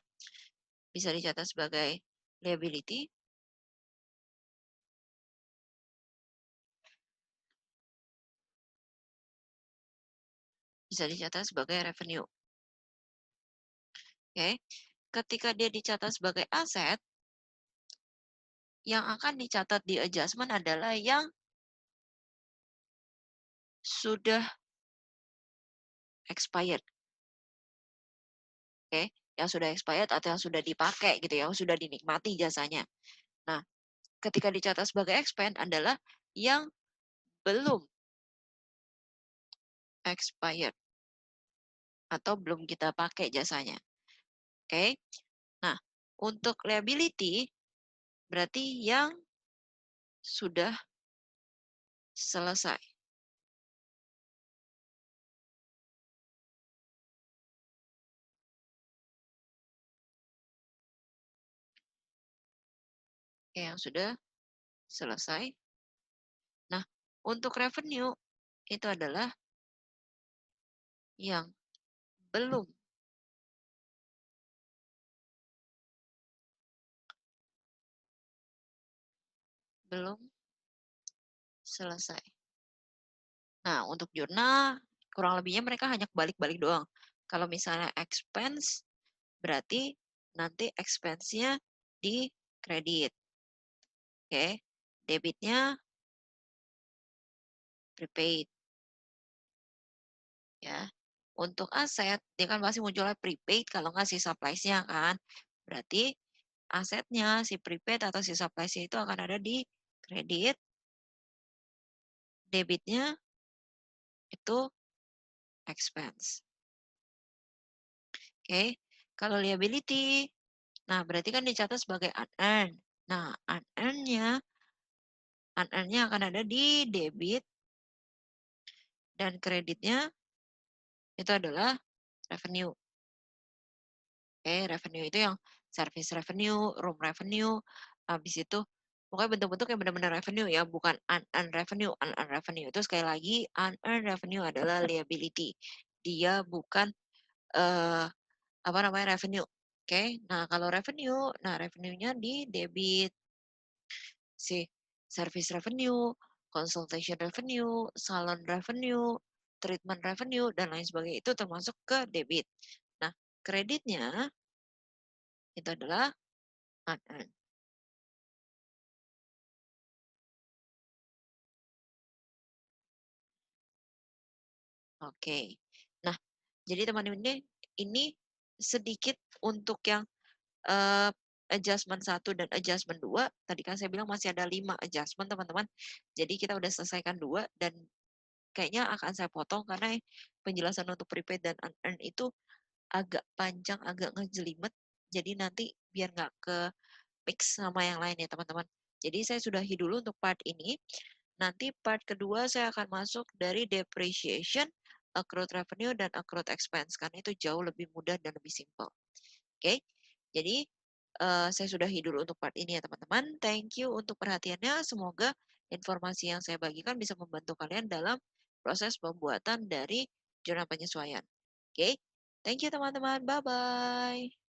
Bisa dicatat sebagai liability, bisa dicatat sebagai revenue. Oke, ketika dia dicatat sebagai aset, yang akan dicatat di adjustment adalah yang sudah expired. Oke, yang sudah expired atau yang sudah dipakai gitu ya, yang sudah dinikmati jasanya. Nah, ketika dicatat sebagai expense adalah yang belum expired atau belum kita pakai jasanya. Oke. Nah, untuk liability berarti yang sudah selesai. Oke, yang sudah selesai. Nah, untuk revenue itu adalah yang belum belum selesai. Nah, untuk jurnal kurang lebihnya mereka hanya balik-balik doang. Kalau misalnya expense berarti nanti expense-nya di kredit. Oke. Debitnya prepaid ya. Untuk aset dia kan pasti munculnya prepaid kalau nggak si supplies-nya kan. Berarti asetnya si prepaid atau si supplies-nya itu akan ada di kredit, debitnya itu expense. Oke. Kalau liability, nah berarti kan dicatat sebagai unearned. Nah, unearned-nya akan ada di debit dan kreditnya itu adalah revenue. Oke, revenue itu yang service revenue, room revenue, habis itu pokoknya bentuk-bentuk yang benar-benar revenue ya, bukan unearned revenue. Unearned revenue itu sekali lagi, unearned revenue adalah liability. Dia bukan apa namanya revenue. Oke, nah kalau revenue, nah revenue-nya di debit, si service revenue, consultation revenue, salon revenue, treatment revenue, dan lain sebagainya itu termasuk ke debit. Nah, kreditnya itu adalah unearned. Oke. Nah, jadi teman-teman ini sedikit untuk yang eh, adjustment 1 dan adjustment 2. Tadi kan saya bilang masih ada 5 adjustment, teman-teman. Jadi kita udah selesaikan 2 dan kayaknya akan saya potong karena penjelasan untuk prepaid dan unearned itu agak panjang, agak ngejelimet. Jadi nanti biar nggak ke mix sama yang lain ya, teman-teman. Jadi saya sudahi dulu untuk part ini. Nanti part kedua saya akan masuk dari depreciation, accrued revenue, dan accrued expense. Karena itu jauh lebih mudah dan lebih simpel. Oke, jadi saya sudahi dulu untuk part ini ya teman-teman. Thank you untuk perhatiannya. Semoga informasi yang saya bagikan bisa membantu kalian dalam proses pembuatan dari jurnal penyesuaian. Oke, thank you teman-teman. Bye-bye.